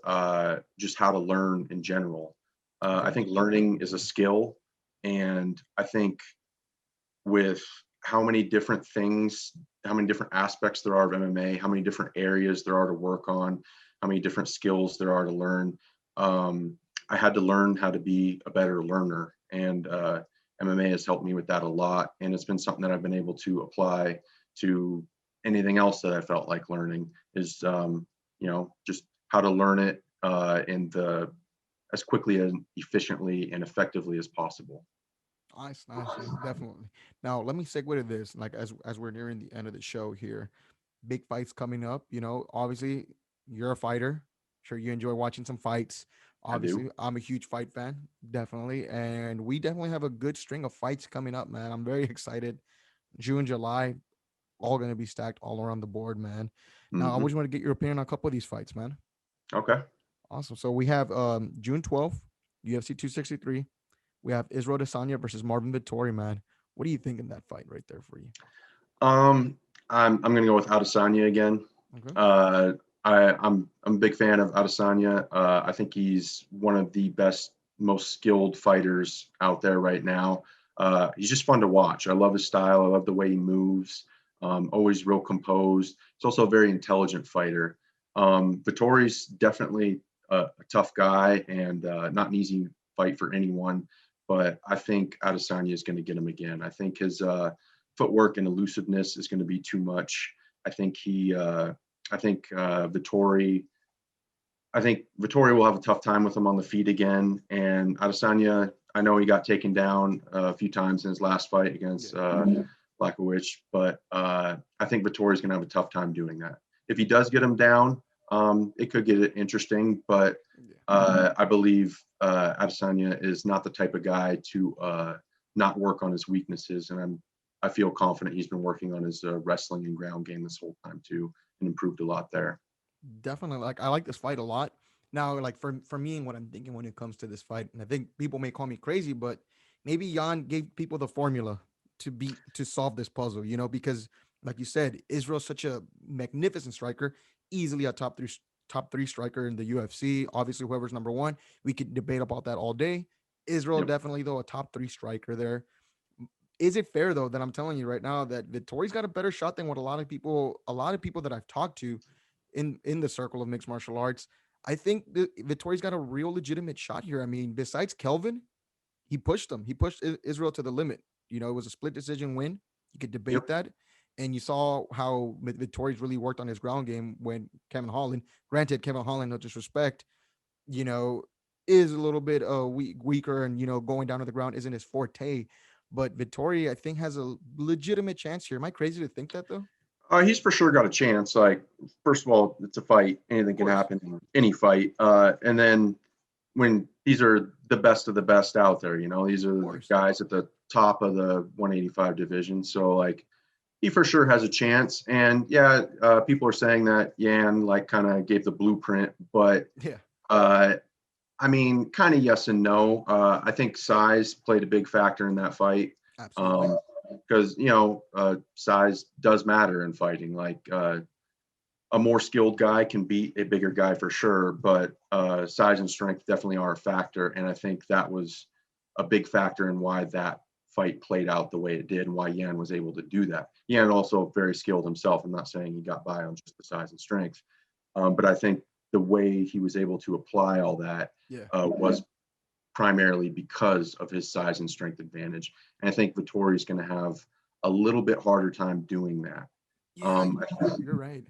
just how to learn in general. I Okay. think learning is a skill, and I think with how many different things, how many different aspects there are of MMA, how many different areas there are to work on, how many different skills there are to learn. I had to learn how to be a better learner, and MMA has helped me with that a lot. And it's been something that I've been able to apply to anything else that I felt like learning. Is just how to learn it in the as quickly and efficiently and effectively as possible. Nice, nice, yeah, definitely. Now, let me segue to this. Like, as we're nearing the end of the show here, big fights coming up. Obviously, you're a fighter. Sure, you enjoy watching some fights. I do. Obviously, I'm a huge fight fan, definitely, and we definitely have a good string of fights coming up, man. I'm very excited. June, July, all going to be stacked all around the board, man. Now, I Hmm. always want to get your opinion on a couple of these fights, man. Okay. Awesome. So we have June 12th, UFC 263. We have Israel Adesanya versus Marvin Vettori, man. What do you think in that fight right there for you? Um, I'm gonna go with Adesanya again. Okay. Uh, I'm a big fan of Adesanya. I think he's one of the best, most skilled fighters out there right now. He's just fun to watch. I love his style. I love the way he moves. Always real composed. He's also a very intelligent fighter. Vittori's definitely a tough guy, and not an easy fight for anyone. But I think Adesanya is going to get him again. I think his footwork and elusiveness is going to be too much. I think he, I think Vittori, I think Vittori will have a tough time with him on the feet again. And Adesanya, I know he got taken down a few times in his last fight against Yeah. Blachowicz, but I think Vittori's going to have a tough time doing that. If he does get him down, it could get interesting, but Yeah. I believe Adesanya is not the type of guy to not work on his weaknesses, and I feel confident he's been working on his wrestling and ground game this whole time too, and improved a lot there. Definitely. Like, I like this fight a lot. Now, like, for me, and what I'm thinking when it comes to this fight, and I think people may call me crazy, but maybe Jan gave people the formula to solve this puzzle. Because like you said, Israel's such a magnificent striker, easily a top three striker in the UFC. Obviously, whoever's number one, we could debate about that all day. Israel Yep. definitely though a top three striker there. Is it fair though that I'm telling you right now that Vittori's got a better shot than what a lot of people that I've talked to in the circle of mixed martial arts? I think Vittori's got a real legitimate shot here. I mean, besides Kelvin, he pushed him. He pushed Israel to the limit. It was a split decision win. You could debate Yep. that. And you saw how Vittori's really worked on his ground game when Kevin Holland, granted, Kevin Holland, no disrespect, you know, is a little bit weaker, and going down to the ground isn't his forte. But Vittori, I think, has a legitimate chance here. Am I crazy to think that though? He's for sure got a chance. Like, first of all, it's a fight. Anything Of can course. happen in any fight. And then when these are the best of the best out there, these are Of the course. guys at the top of the 185 division. So like, he for sure has a chance. And yeah, people are saying that Yan like kind of gave the blueprint, but Yeah, uh, I mean, kind of yes and no. I think size played a big factor in that fight. absolutely. Because size does matter in fighting. Like a more skilled guy can beat a bigger guy for sure, but size and strength definitely are a factor. And I think that was a big factor in why that fight played out the way it did, and why Yan was able to do that. Yan also very skilled himself. I'm not saying he got by on just the size and strength, but I think the way he was able to apply all that Yeah. was primarily because of his size and strength advantage. And I think Vittori is going to have a little bit harder time doing that. Yeah, Um, you're right.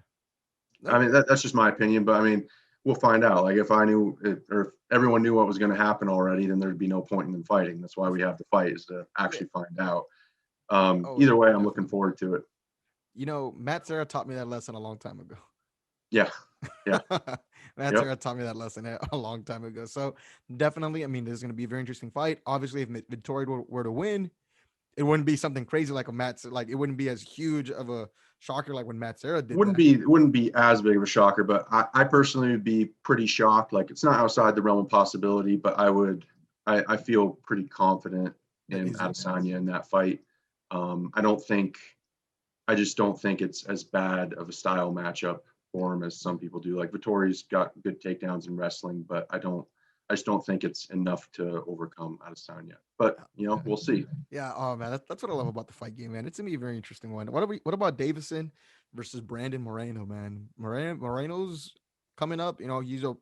I Nope. mean, that's just my opinion, but I mean, we'll find out. Like if I knew it, or if everyone knew what was going to happen already, then there'd be no point in them fighting. That's why we have the fight, is to Yeah. actually find out. Oh, Either way, I'm looking definitely. forward to it. Matt Serra taught me that lesson a long time ago. Yeah, yeah, Matt yep. Serra taught me that lesson a long time ago. So definitely, I mean, this is going to be a very interesting fight. Obviously, if Victoria were to win, it wouldn't be something crazy like a like it wouldn't be as huge of a shocker like when Matt Serra did that. Wouldn't be as big of a shocker, but I personally would be pretty shocked. Like it's not outside the realm of possibility, but I feel pretty confident That in Izzy. Adesanya in that fight. I don't think I just don't think it's as bad of a style matchup for him as some people do. Like Vittori's got good takedowns in wrestling, but I just don't think it's enough to overcome Adesanya. But Yeah. we'll see. Yeah. Oh man, that's what I love about the fight game, man. It's gonna be a very interesting one. What about Davison versus Brandon Moreno, man? Moreno's coming up. He's a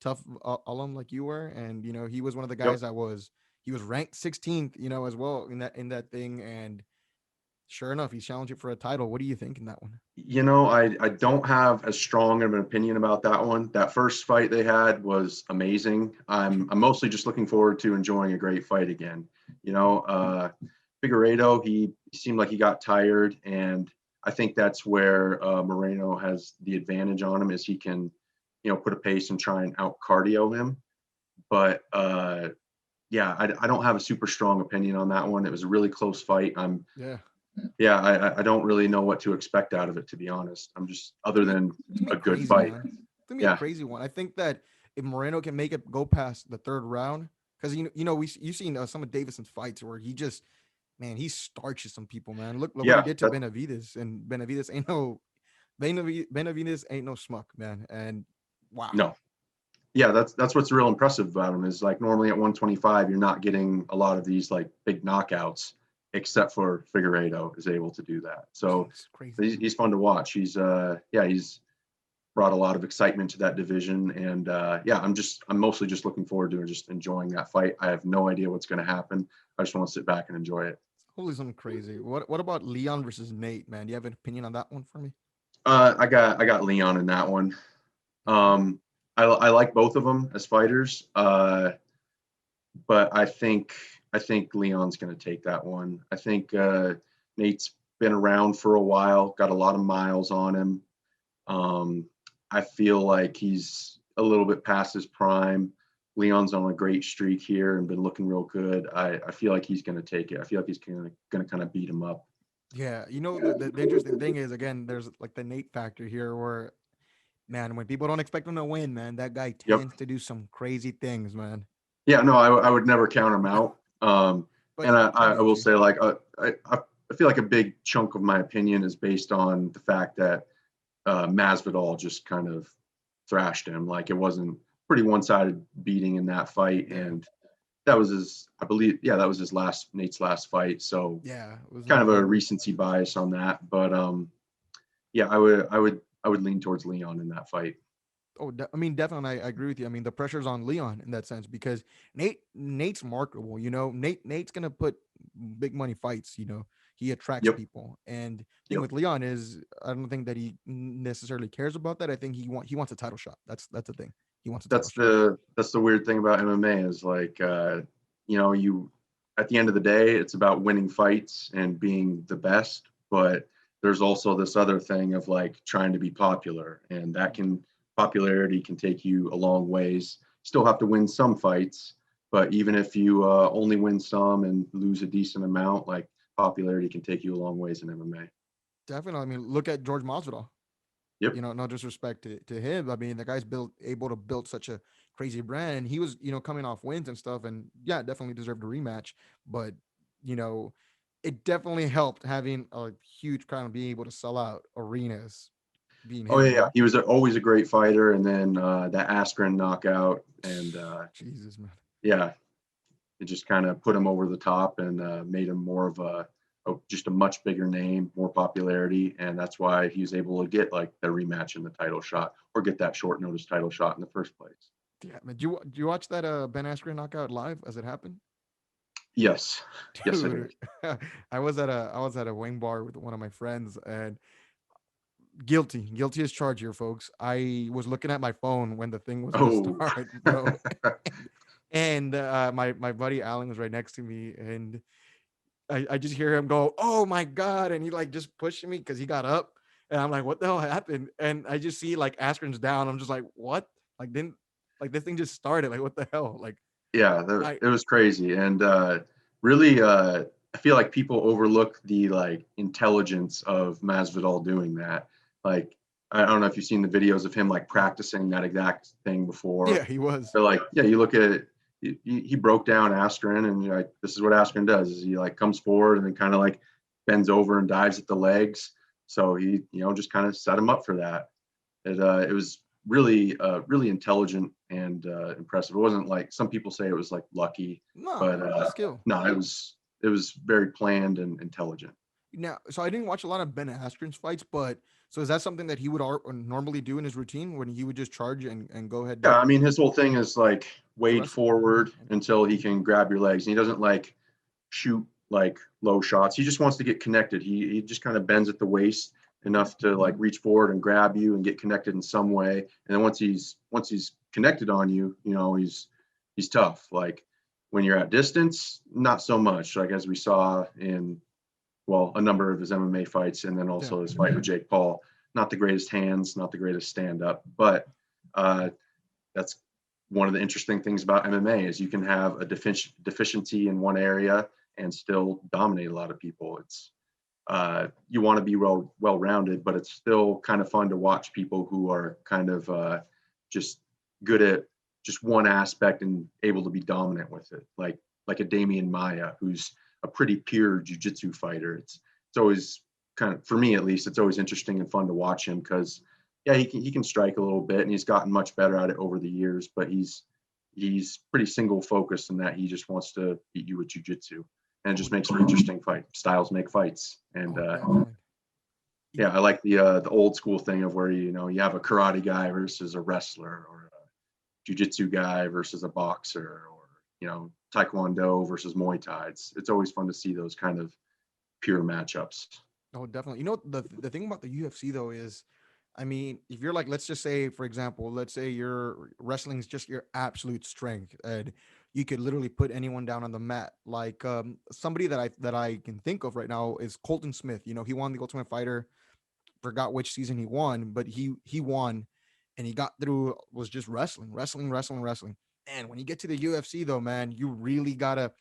tough alum like you were, and he was one of the Yep. guys that he was ranked 16th, as well in that thing, and sure enough, he's challenging for a title. What do you think in that one? I don't have as strong of an opinion about that one. That first fight they had was amazing. I'm mostly just looking forward to enjoying a great fight again. Figueiredo, he seemed like he got tired, and I think that's where Moreno has the advantage on him, is he can, put a pace and try and out cardio him. But yeah, I don't have a super strong opinion on that one. It was a really close fight. Yeah. Yeah, I don't really know what to expect out of it, to be honest. I'm just, other than It's gonna be a good crazy, fight. man. It's gonna be a Yeah, crazy one. I think that if Moreno can make it go past the third round, because you've seen some of Davison's fights where he just, man, he starches some people, man. Look what he yeah, did to that Benavides, and Benavides ain't no schmuck, man. And wow, no, yeah, that's what's real impressive about him, is like normally at 125 you're not getting a lot of these like big knockouts, except for Figueiredo is able to do that. So it's crazy, man. he's fun to watch. He's brought a lot of excitement to that division, and yeah, I'm mostly just looking forward to just enjoying that fight. I have no idea what's going to happen. I just want to sit back and enjoy it. Holy something crazy. What about Leon versus Nate, man? Do you have an opinion on that one for me? I got Leon in that one. Um, I like both of them as fighters, but I think Leon's going to take that one. I think Nate's been around for a while, got a lot of miles on him. Um, I feel like he's a little bit past his prime. Leon's on a great streak here and been looking real good. I feel like he's going to take it. I feel like he's going to kind of beat him up. Yeah, the interesting thing is, again, there's like the Nate factor here, where man, when people don't expect him to win, man, that guy Yep. tends to do some crazy things, man. Yeah, no, I would never count him out. But And I I get will you. say, like, I feel like a big chunk of my opinion is based on the fact that Masvidal just kind of thrashed him. Like it wasn't pretty one-sided beating in that fight, Yeah, and that was his, I believe, yeah, that was his last Nate's last fight. So yeah, it was kind of a November. recency bias on that, but yeah, I would lean towards Leon in that fight. Oh, I mean, definitely, I agree with you. I mean, the pressure's on Leon in that sense because Nate's marketable. Nate's gonna put big money fights. He attracts Yep, people. And thing yep. with Leon is, I don't think that he necessarily cares about that. I think he wants a title shot. That's the thing. He wants a title shot. That's the weird thing about MMA, is like you, at the end of the day, it's about winning fights and being the best, but there's also this other thing of like trying to be popular, and that can popularity can take you a long ways. Still have to win some fights, but even if you only win some and lose a decent amount, like popularity can take you a long ways in MMA. Definitely. I mean, look at George Masvidal. Yep. No disrespect to him. I mean, the guy's able to build such a crazy brand, and he was, coming off wins and stuff, and yeah, definitely deserved a rematch. But you know, it definitely helped having a huge crowd and being able to sell out arenas, being Oh him. yeah, yeah. He was always a great fighter, and then that Askren knockout, and Jesus, man. yeah, it just kind of put him over the top and made him more of just a much bigger name, more popularity, and that's why he was able to get like the rematch in the title shot, or get that short notice title shot in the first place. Yeah, man. Do you watch that Ben Askren knockout live as it happened? Yes, yes, I Dude, did. I was at a wing bar with one of my friends, and Guilty as charged here, folks. I was looking at my phone when the thing was gonna Oh, start, bro. And my buddy Alan was right next to me, and I just hear him go, "Oh my god!" And he like just pushing me because he got up, and I'm like, "What the hell happened?" And I just see like Askren's down. I'm just like, "What?" Like then, like this thing just started. Like what the hell? Like yeah, I it was crazy. And really, I feel like people overlook the like intelligence of Masvidal doing that. Like, I don't know if you've seen the videos of him like practicing that exact thing yeah, before. he was. But like, yeah, you look at it, he broke down Askren, and you're like, this is what Askren does: is he like comes forward and then kind of like bends over and dives at the legs. So he, just kind of set him up for that. It was really really intelligent and impressive. It wasn't like some people say it was like lucky, No, but it's skill. no, it was very planned and intelligent. Now, so I didn't watch a lot of Ben Askren's fights, but so is that something that he would normally do in his routine when he would just charge and go ahead Yeah, I mean his whole thing is like to wade wrestle? forward until he can grab your legs, and he doesn't like shoot like low shots. He just wants to get connected. He just kind of bends at the waist enough to like reach forward and grab you and get connected in some way. And then once he's connected on you, he's tough. Like when you're at distance, not so much. Like as we saw in a number of his MMA fights, and then Yeah. also his fight with Jake Paul. Not the greatest hands, not the greatest stand up, but uh, that's one of the interesting things about MMA is you can have a deficiency in one area and still dominate a lot of people. It's you want to be well rounded, but it's still kind of fun to watch people who are kind of just good at just one aspect and able to be dominant with it, like a Damian Maya, who's a pretty pure jiu-jitsu fighter. It's always kind of, for me at least, it's always interesting and fun to watch him because yeah, he can strike a little bit, and he's gotten much better at it over the years, but he's pretty single focused in that he just wants to beat you with jiu-jitsu, and it Oh, just makes for interesting fight styles make fights. And oh, definitely. yeah, You I like the old school thing of where you have a karate guy versus a wrestler, or a jiu-jitsu guy versus a boxer, or taekwondo versus Muay Thai. It's always fun to see those kind of pure matchups. Oh, definitely. You know, the thing about the UFC though is, I mean, if you're like, let's just say, for example, let's say your wrestling is just your absolute strength, and you could literally put anyone down on the mat. Like somebody that I can think of right now is Colton Smith. You know, he won the Ultimate Fighter. Forgot which season he won, but he won, and he got through. Was just wrestling. And when you get to the UFC though, man, you really gotta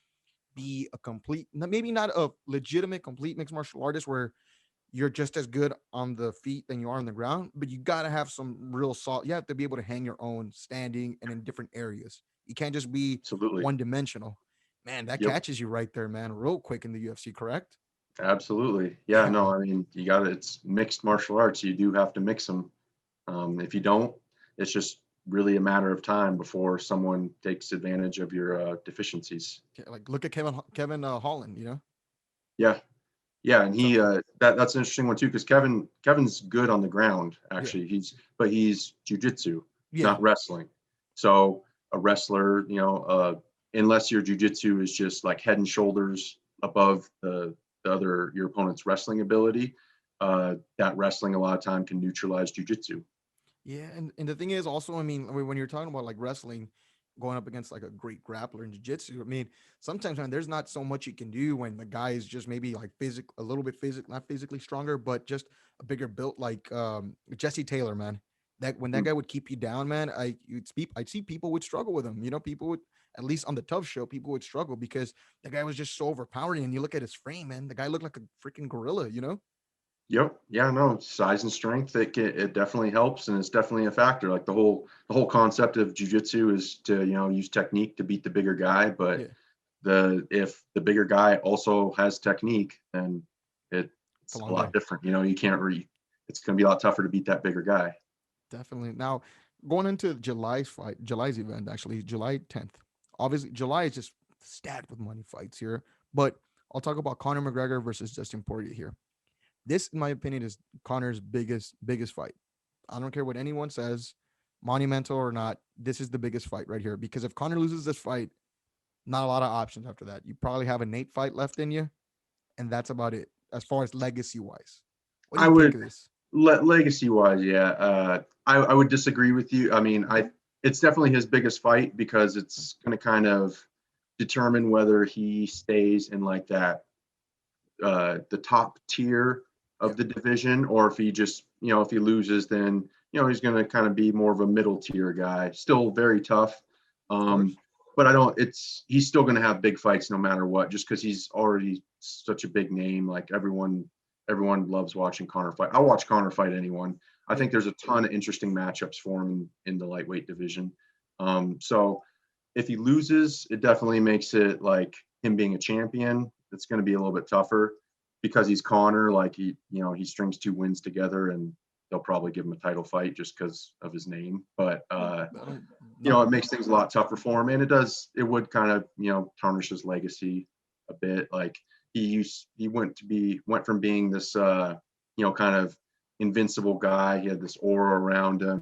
be a complete, maybe not a legitimate complete mixed martial artist where you're just as good on the feet than you are on the ground, but you got to have some real salt. You have to be able to hang your own standing and in different areas. You can't just be Absolutely. one dimensional. Man, that Yep. catches you right there, man, real quick in the UFC, correct? Absolutely. Yeah, Yeah. no, I mean, you got it. It's mixed martial arts. You do have to mix them. If you don't, it's just really a matter of time before someone takes advantage of your deficiencies. Like look at Kevin Holland, you know? Yeah, yeah, and So, that's an interesting one too because Kevin's good on the ground yeah. actually. He's jujitsu, Yeah. not wrestling. So a wrestler, unless your jujitsu is just like head and shoulders above the other your opponent's wrestling ability, that wrestling a lot of time can neutralize jujitsu. Yeah, and the thing is also, I mean, when you're talking about like wrestling, going up against like a great grappler in jiu-jitsu, I mean, sometimes man, there's not so much you can do when the guy is just maybe like a little bit not physically stronger, but just a bigger built, like Jesse Taylor, man. That when that Mm. guy would keep you down, man, I'd see people would struggle with him. You know, people would, at least on the tough show, people would struggle because the guy was just so overpowering. And you look at his frame, man, the guy looked like a freaking gorilla, you know? Yep. Yeah. No. Size and strength. It definitely helps, and it's definitely a factor. Like the whole concept of jujitsu is to use technique to beat the bigger guy. But Yeah, if the bigger guy also has technique, then it, it's a it's a long lot game. different. You can't it's going to be a lot tougher to beat that bigger guy. Definitely. Now, going into July's event, actually, July 10th. Obviously, July is just stacked with money fights here. But I'll talk about Conor McGregor versus Justin Poirier here. This, in my opinion, is Conor's biggest fight. I don't care what anyone says, monumental or not. This is the biggest fight right here because if Conor loses this fight, not a lot of options after that. You probably have a Nate fight left in you, and that's about it as far as legacy wise. What do I you think would of this? Legacy wise, yeah. I would disagree with you. I mean, it's definitely his biggest fight because it's going to kind of determine whether he stays in like that the top tier Yeah, of the division, or if he just, if he loses, then he's going to kind of be more of a middle tier guy. Still very tough, of course. but I don't. He's still going to have big fights no matter what, just because he's already such a big name. Like everyone loves watching Conor fight. I'll watch Conor fight anyone. I Yeah, think there's a ton of interesting matchups for him in the lightweight division. So if he loses, it definitely makes it like him being a champion. It's going to be a little bit tougher because he's Conor. Like he strings two wins together, and they'll probably give him a title fight just because of his name. But I don't know. it makes things a lot tougher for him, and it would kind of tarnish his legacy a bit. Like he went from being this kind of invincible guy. He had this aura around him.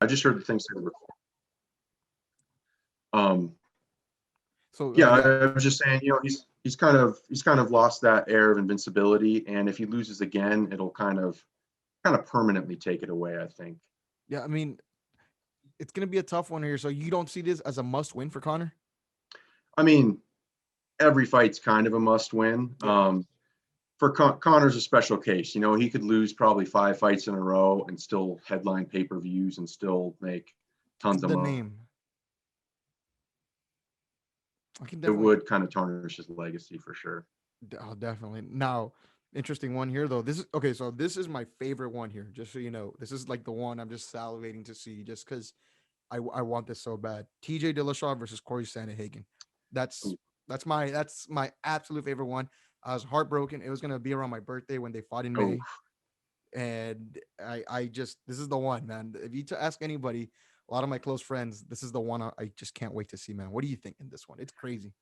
I just heard the thing say um, So yeah, yeah, I was just saying, he's kind of lost that air of invincibility, and if he loses again, it'll kind of permanently take it away, I think. yeah. I mean, it's gonna be a tough one here. So you don't see this as a must win for Connor? I mean, every fight's kind of a must win. Yeah, For Connor's a special case. He could lose probably 5 fights in a row and still headline pay-per-views and still make tons of the money. name. I can It definitely, would kind of tarnish his legacy for sure. oh, definitely. Now, interesting one here though. This is okay. So this is my favorite one here. Just so you know, this is like the one I'm just salivating to see, just because I want this so bad. TJ Dillashaw versus Corey Hagan. That's that's my absolute favorite one. I was heartbroken. It was gonna be around my birthday when they fought in Oh, May, and I just this is the one, man. If you to ask anybody, a lot of my close friends, this is the one I just can't wait to see, man. What do you think in this one? It's crazy.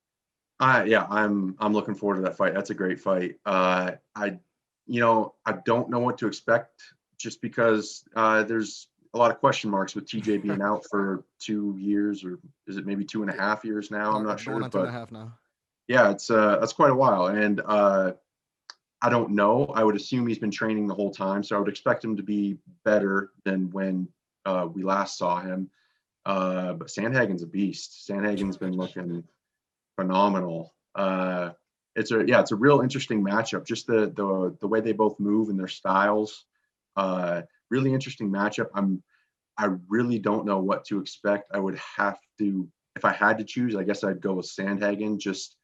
yeah, I'm looking forward to that fight. That's a great fight. I don't know what to expect just because there's a lot of question marks with TJ being out for 2 years, or is it maybe 2.5 years now? I'm not Going sure, on two and but a half now. yeah, it's that's quite a while, and I don't know. I would assume he's been training the whole time, so I would expect him to be better than when we last saw him. But Sandhagen's a beast. Sandhagen's been looking phenomenal. It's a real interesting matchup. Just the way they both move and their styles. Really interesting matchup. I really don't know what to expect. I would have to, if I had to choose, I guess I'd go with Sandhagen, just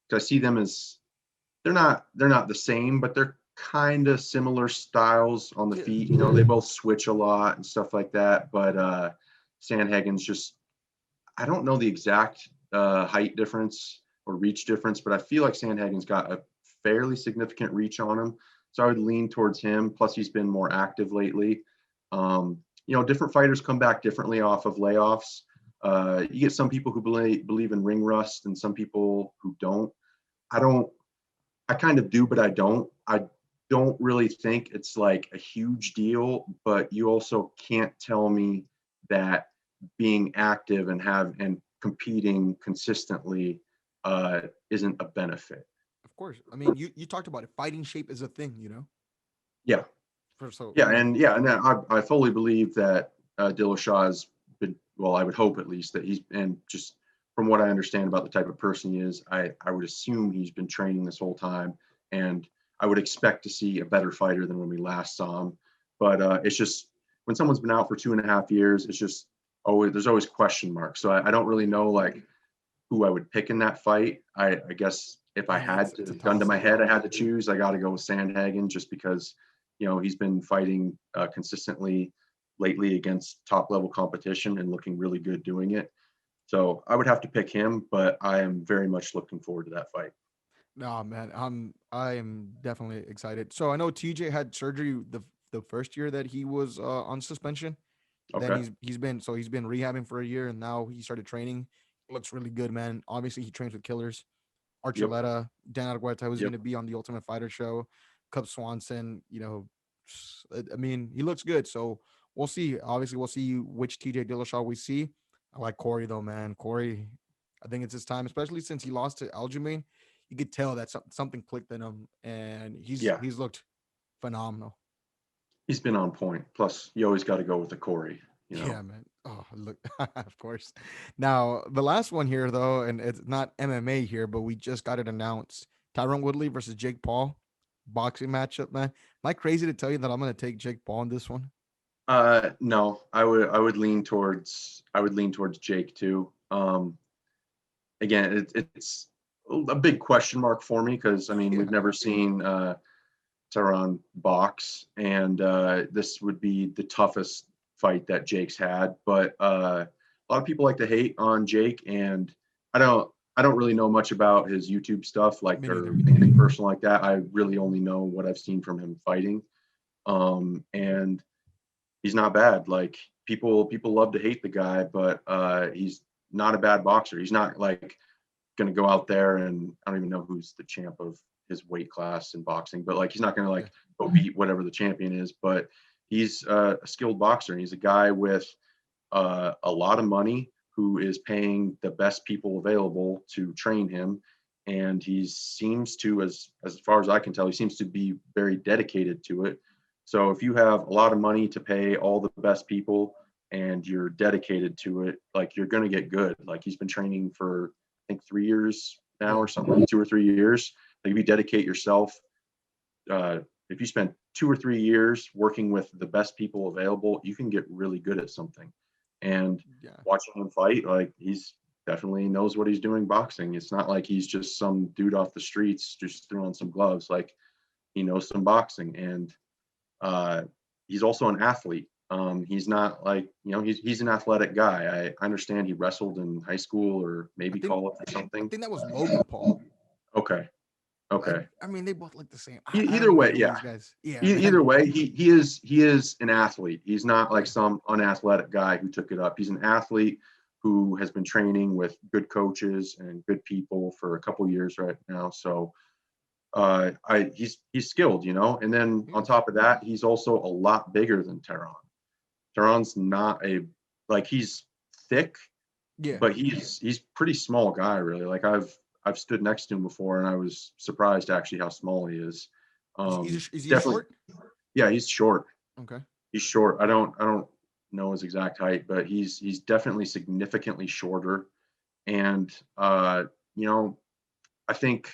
because I see them as they're not the same, but they're kind of similar styles on the Yeah, feet. They both switch a lot and stuff like that. But Sandhagen's just, I don't know the exact height difference or reach difference, but I feel like Sandhagen's got a fairly significant reach on him. So I would lean towards him. Plus, he's been more active lately. Different fighters come back differently off of layoffs. You get some people who believe in ring rust and some people who don't. I don't. I kind of do, but I don't. I don't really think it's like a huge deal, but you also can't tell me that being active and competing consistently isn't a benefit. of course. I mean, you talked about it. Fighting shape is a thing, Yeah, For so yeah, you, and I fully believe that Dillashaw has been. Well, I would hope at least that he's, and just from what I understand about the type of person he is, I would assume he's been training this whole time, and I would expect to see a better fighter than when we last saw him. But it's just when someone's been out for 2.5 years, it's just always there's always question marks. So I don't really know like who I would pick in that fight. I guess if I had it's to a gun to toss my up. head, I had to choose. I got to go with Sandhagen just because he's been fighting consistently lately against top level competition and looking really good doing it. So I would have to pick him, but I am very much looking forward to that fight. No, man, I am definitely excited. So I know TJ had surgery the first year that he was on suspension. Then Okay. he's been rehabbing for a year, and now he started training. Looks really good, man. Obviously, he trains with killers. Yep. Archuleta, Dan Argueta, who's going Yep. to be on the Ultimate Fighter show. Cub Swanson, I mean, he looks good. So we'll see. Obviously, we'll see which TJ Dillashaw we see. I like Corey though, man. Corey, I think it's his time, especially since he lost to Aljamain. you could tell that something clicked in him, and Yeah, he's looked phenomenal. he's been on point. Plus, you always got to go with the Corey. You Yeah, know. man. Oh, look, of course. Now, the last one here, though, and it's not MMA here, but we just got it announced. Tyron Woodley versus Jake Paul, boxing matchup, man. Am I crazy to tell you that I'm going to take Jake Paul in this one? No, I would lean towards Jake too. Again, it's a big question mark for me because I mean we've Yeah. never seen Tyron box, and this would be the toughest fight that Jake's had. But a lot of people like to hate on Jake, and I don't. I don't really know much about his YouTube stuff, like Me or neither. anything personal like that. I really only know what I've seen from him fighting, and he's not bad. Like people love to hate the guy, but he's not a bad boxer. He's not like going to go out there and I don't even know who's the champ of his weight class in boxing, but like he's not going to Yeah. like go beat whatever the champion is. But he's a skilled boxer, and he's a guy with a lot of money who is paying the best people available to train him. And he seems to, as far as I can tell, he seems to be very dedicated to it. So if you have a lot of money to pay all the best people and you're dedicated to it, like you're going to get good. Like he's been training for I think 3 years now Yeah. or something, 2 or 3 years. Like if you dedicate yourself, uh, if you spend 2 or 3 years working with the best people available, you can get really good at something. And Yeah. watching him fight, like he's definitely knows what he's doing boxing. It's not like he's just some dude off the streets just throwing some gloves. Like he knows some boxing, and uh, he's also an athlete. He's not like he's an athletic guy. I understand he wrestled in high school or I maybe think college or I something. think that was Logan Paul. Okay, okay. I mean, they both look the same. I Either don't way, even know yeah. these guys. Yeah, man. Either way, he is an athlete. He's not like Yeah. some unathletic guy who took it up. He's an athlete who has been training with good coaches and good people for a couple years right now. So he's skilled, And then He on is. top of that, he's also a lot bigger than Tehran. Tehran's not a like he's thick, Yeah. but he's pretty small guy really. Like I've stood next to him before and I was surprised actually how small he is. Is he Definitely, short? yeah, he's short. Okay. He's short. I don't know his exact height, but he's definitely significantly shorter. And you know, I think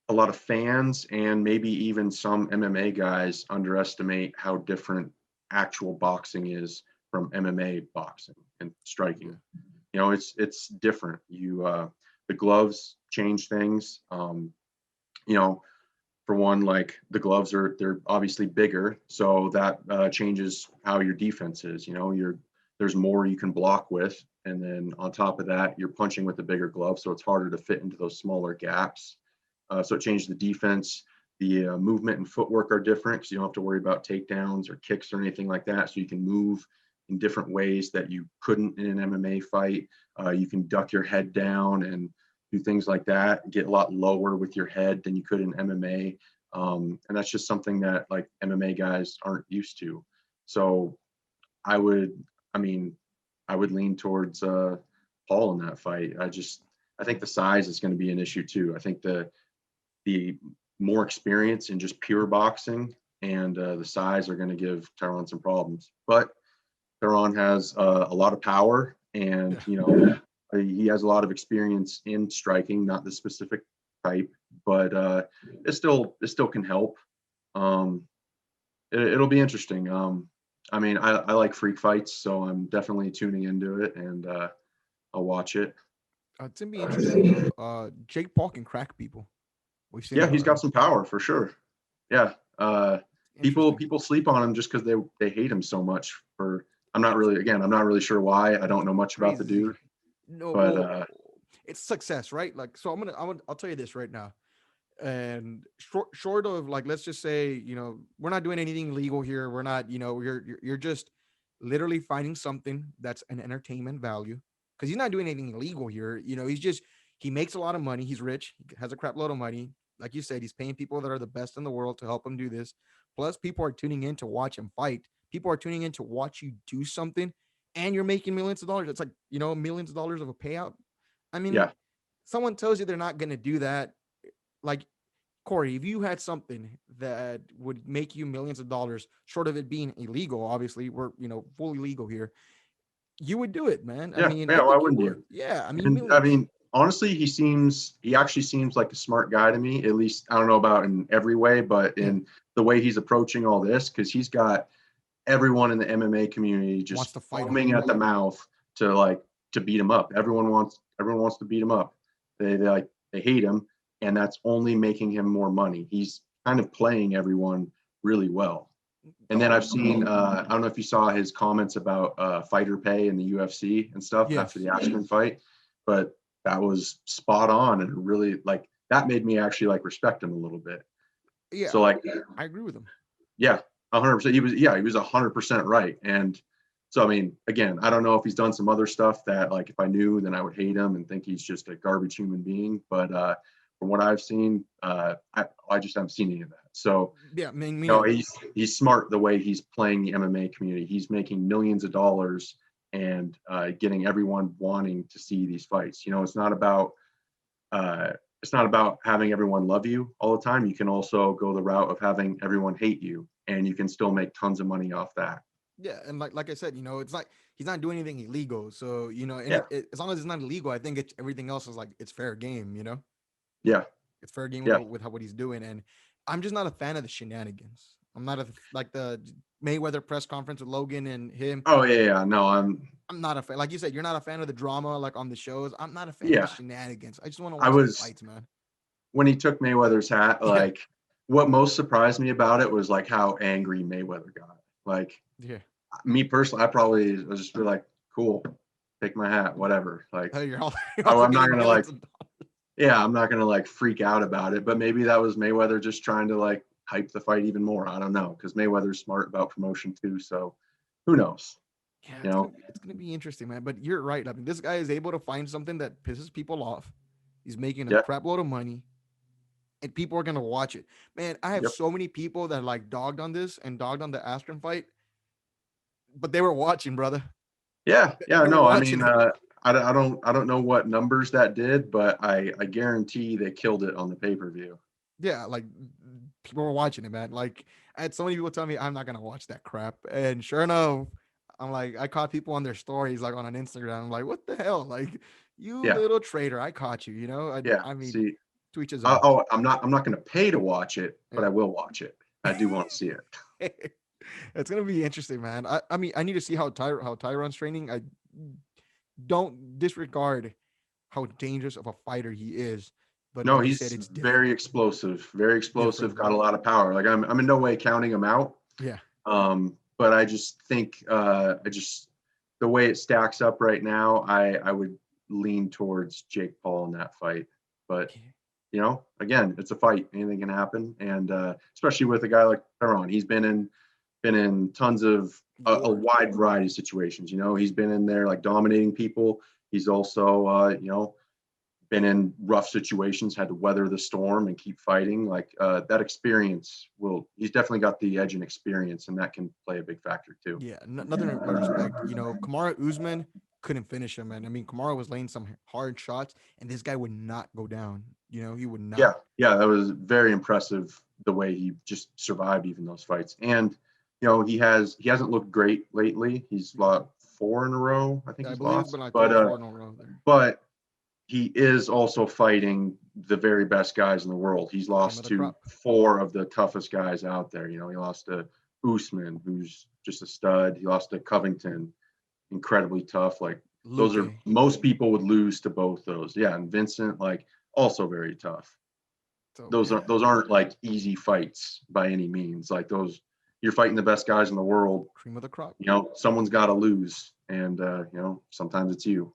a lot of fans and maybe even some MMA guys underestimate how different actual boxing is from MMA boxing and Yeah. striking. It's different. The gloves change things. You know, for one, like the gloves they're obviously bigger, so that changes how your defense is. There's more you can block with, and then on top of that, you're punching with a bigger glove, so it's harder to fit into those smaller gaps. So it changes the defense. The movement and footwork are different, so you don't have to worry about takedowns or kicks or anything like that. So you can move in different ways that you couldn't in an MMA fight. You can duck your head down and do things like that, get a lot lower with your head than you could in MMA. And that's just something that like MMA guys aren't used to. So I would, I mean, I would lean towards Paul in that fight. I think the size is going to be an issue too. I think the more experience in just pure boxing and the size are going to give Tyron some problems. But Tyron has a lot of power, and Yeah. he has a lot of experience in striking, not the specific type, but it still can help. Um, it'll be interesting. I mean, I like freak fights, so I'm definitely tuning into it, and I'll watch it. It's gonna be interesting though. Jake Paul can crack people. We've seen Yeah, it he's got already. some power for sure. Yeah, people Interesting. people sleep on him just because they hate him so much. I'm not really sure why. I don't know much about the Crazy. dude, No, but well, it's success, right? Like, so I'll tell you this right now. And short of like, let's just say, we're not doing anything legal here. We're not, you're just literally finding something that's an entertainment value because he's not doing anything illegal here. He makes a lot of money. He's rich. He has a crap load of money. Like you said, he's paying people that are the best in the world to help him do this. Plus, people are tuning in to watch him fight. People are tuning in to watch you do something, and you're making millions of dollars. It's like, millions of dollars of a payout. I mean, yeah, someone tells you they're not gonna do that, like Corey, if you had something that would make you millions of dollars, short of it being illegal, obviously we're fully legal here, you would do it, man. I Yeah, mean, I yeah. Why think you wouldn't would. you? Yeah, I mean, And I millions. mean, honestly, he actually seems like a smart guy to me. At least I don't know about in every way, but Yeah, in the way he's approaching all this, because he's got everyone in the MMA community wants just to fight him. foaming at the mouth to beat him up. Everyone wants to beat him up. They hate him, and that's only making him more money. He's kind of playing everyone really well. And then Oh, I've seen I don't know if you saw his comments about fighter pay in the UFC and stuff after yes. the Askren fight, but that was spot on and really that made me actually respect him a little bit. Yeah, So I agree with him. yeah, 100%. He was 100% right. And so I mean, again, I don't know if he's done some other stuff that if I knew, then I would hate him and think he's just a garbage human being. But from what I've seen, I just haven't seen any of that. So Yeah, me no, neither. he's smart the way he's playing the MMA community. He's making millions of dollars and getting everyone wanting to see these fights. Uh, it's not about having everyone love you all the time. You can also go the route of having everyone hate you, and you can still make tons of money off that. Yeah, and like I said, it's like he's not doing anything illegal. So Yeah, as long as it's not illegal, I think everything else is like it's fair game. yeah, It's fair game yeah. with what he's doing, and I'm just not a fan of the shenanigans. I'm not like the Mayweather press conference with Logan and him. Oh yeah, yeah. No, I'm not a fan. Like you said, you're not a fan of the drama like on the shows. I'm not a fan of the yeah. shenanigans. I just want to I watch the was fights, man. when he took Mayweather's hat. Yeah, What most surprised me about it was how angry Mayweather got. Like yeah. me personally, I probably was just be like, cool, take my hat, whatever. Hey, you're Oh, also I'm not getting gonna millions of yeah, I'm not gonna freak out about it. But maybe that was Mayweather just trying to hype the fight even more. I don't know, because Mayweather's smart about promotion too. So who knows? Yeah, You know? it's gonna be interesting, man. But you're right. I mean, this guy is able to find something that pisses people off. He's making a Yeah. crap load of money, and people are gonna watch it. Man, I have Yep. so many people that like dogged on this and dogged on the Astron fight, but they were watching, brother. Yeah. Yeah. They were No, I watching mean, it. I don't know what numbers that did, but I guarantee they killed it on the pay-per-view. Yeah, like people were watching it, man. Like I had so many people tell me I'm not gonna watch that crap, and sure enough, I'm like, I caught people on their stories like on an Instagram. I'm like, what the hell? Like, you Yeah. little traitor, I caught you. Yeah. I mean, See, to each his own. I'm not gonna pay to watch it, but Yeah. I will watch it. I do want to see it. It's gonna be interesting, man. I mean, I need to see how Tyron's training. I don't disregard how dangerous of a fighter he is, but No, like you said, he's it's very explosive, very explosive, different. got a lot of power. I'm in no way counting him out. Yeah, But I just think the way it stacks up right now, I would lean towards Jake Paul in that fight. But again, it's a fight. Anything can happen, and especially with a guy like Tyron, he's been in tons of a war. wide variety of situations. He's been in there dominating people. He's also been in rough situations, had to weather the storm and keep fighting. That experience he's definitely got the edge and experience, and that can play a big factor too. Yeah, nothing but respect. Kamara Usman couldn't finish him, man. I mean, Kamara was laying some hard shots, and this guy would not go down. He would Yeah, not. yeah, that was very impressive the way he just survived even those fights. And he hasn't looked great lately. He's lost 4 in a row, I think Yeah, I he's believe it's lost. been like three But or four in a row there. but he is also fighting the very best guys in the world. He's Cream of lost the to crop. 4 of the toughest guys out there. He lost to Usman, who's just a stud. He lost to Covington, incredibly tough. Those are Luque. most people would lose to both those. Yeah, and Vincent, also very tough. So Those yeah, aren't those aren't easy fights by any means. Those, you're fighting the best guys in the world. cream of the crop. Someone's got to lose, and sometimes it's you.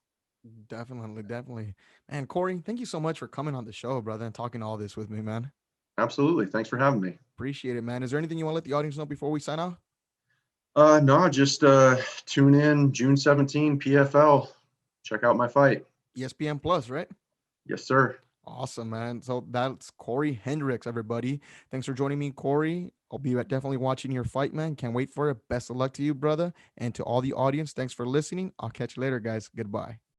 Definitely, definitely. Man, Corey, thank you so much for coming on the show, brother, and talking all this with me, man. Absolutely. Thanks for having me. Appreciate it, man. Is there anything you want to let the audience know before we sign off? No, just tune in June 17, PFL. Check out my fight. ESPN Plus, right? Yes, sir. Awesome, man. So that's Cory Hendricks, everybody. Thanks for joining me, Corey. I'll be definitely watching your fight, man. Can't wait for it. Best of luck to you, brother. And to all the audience, thanks for listening. I'll catch you later, guys. Goodbye.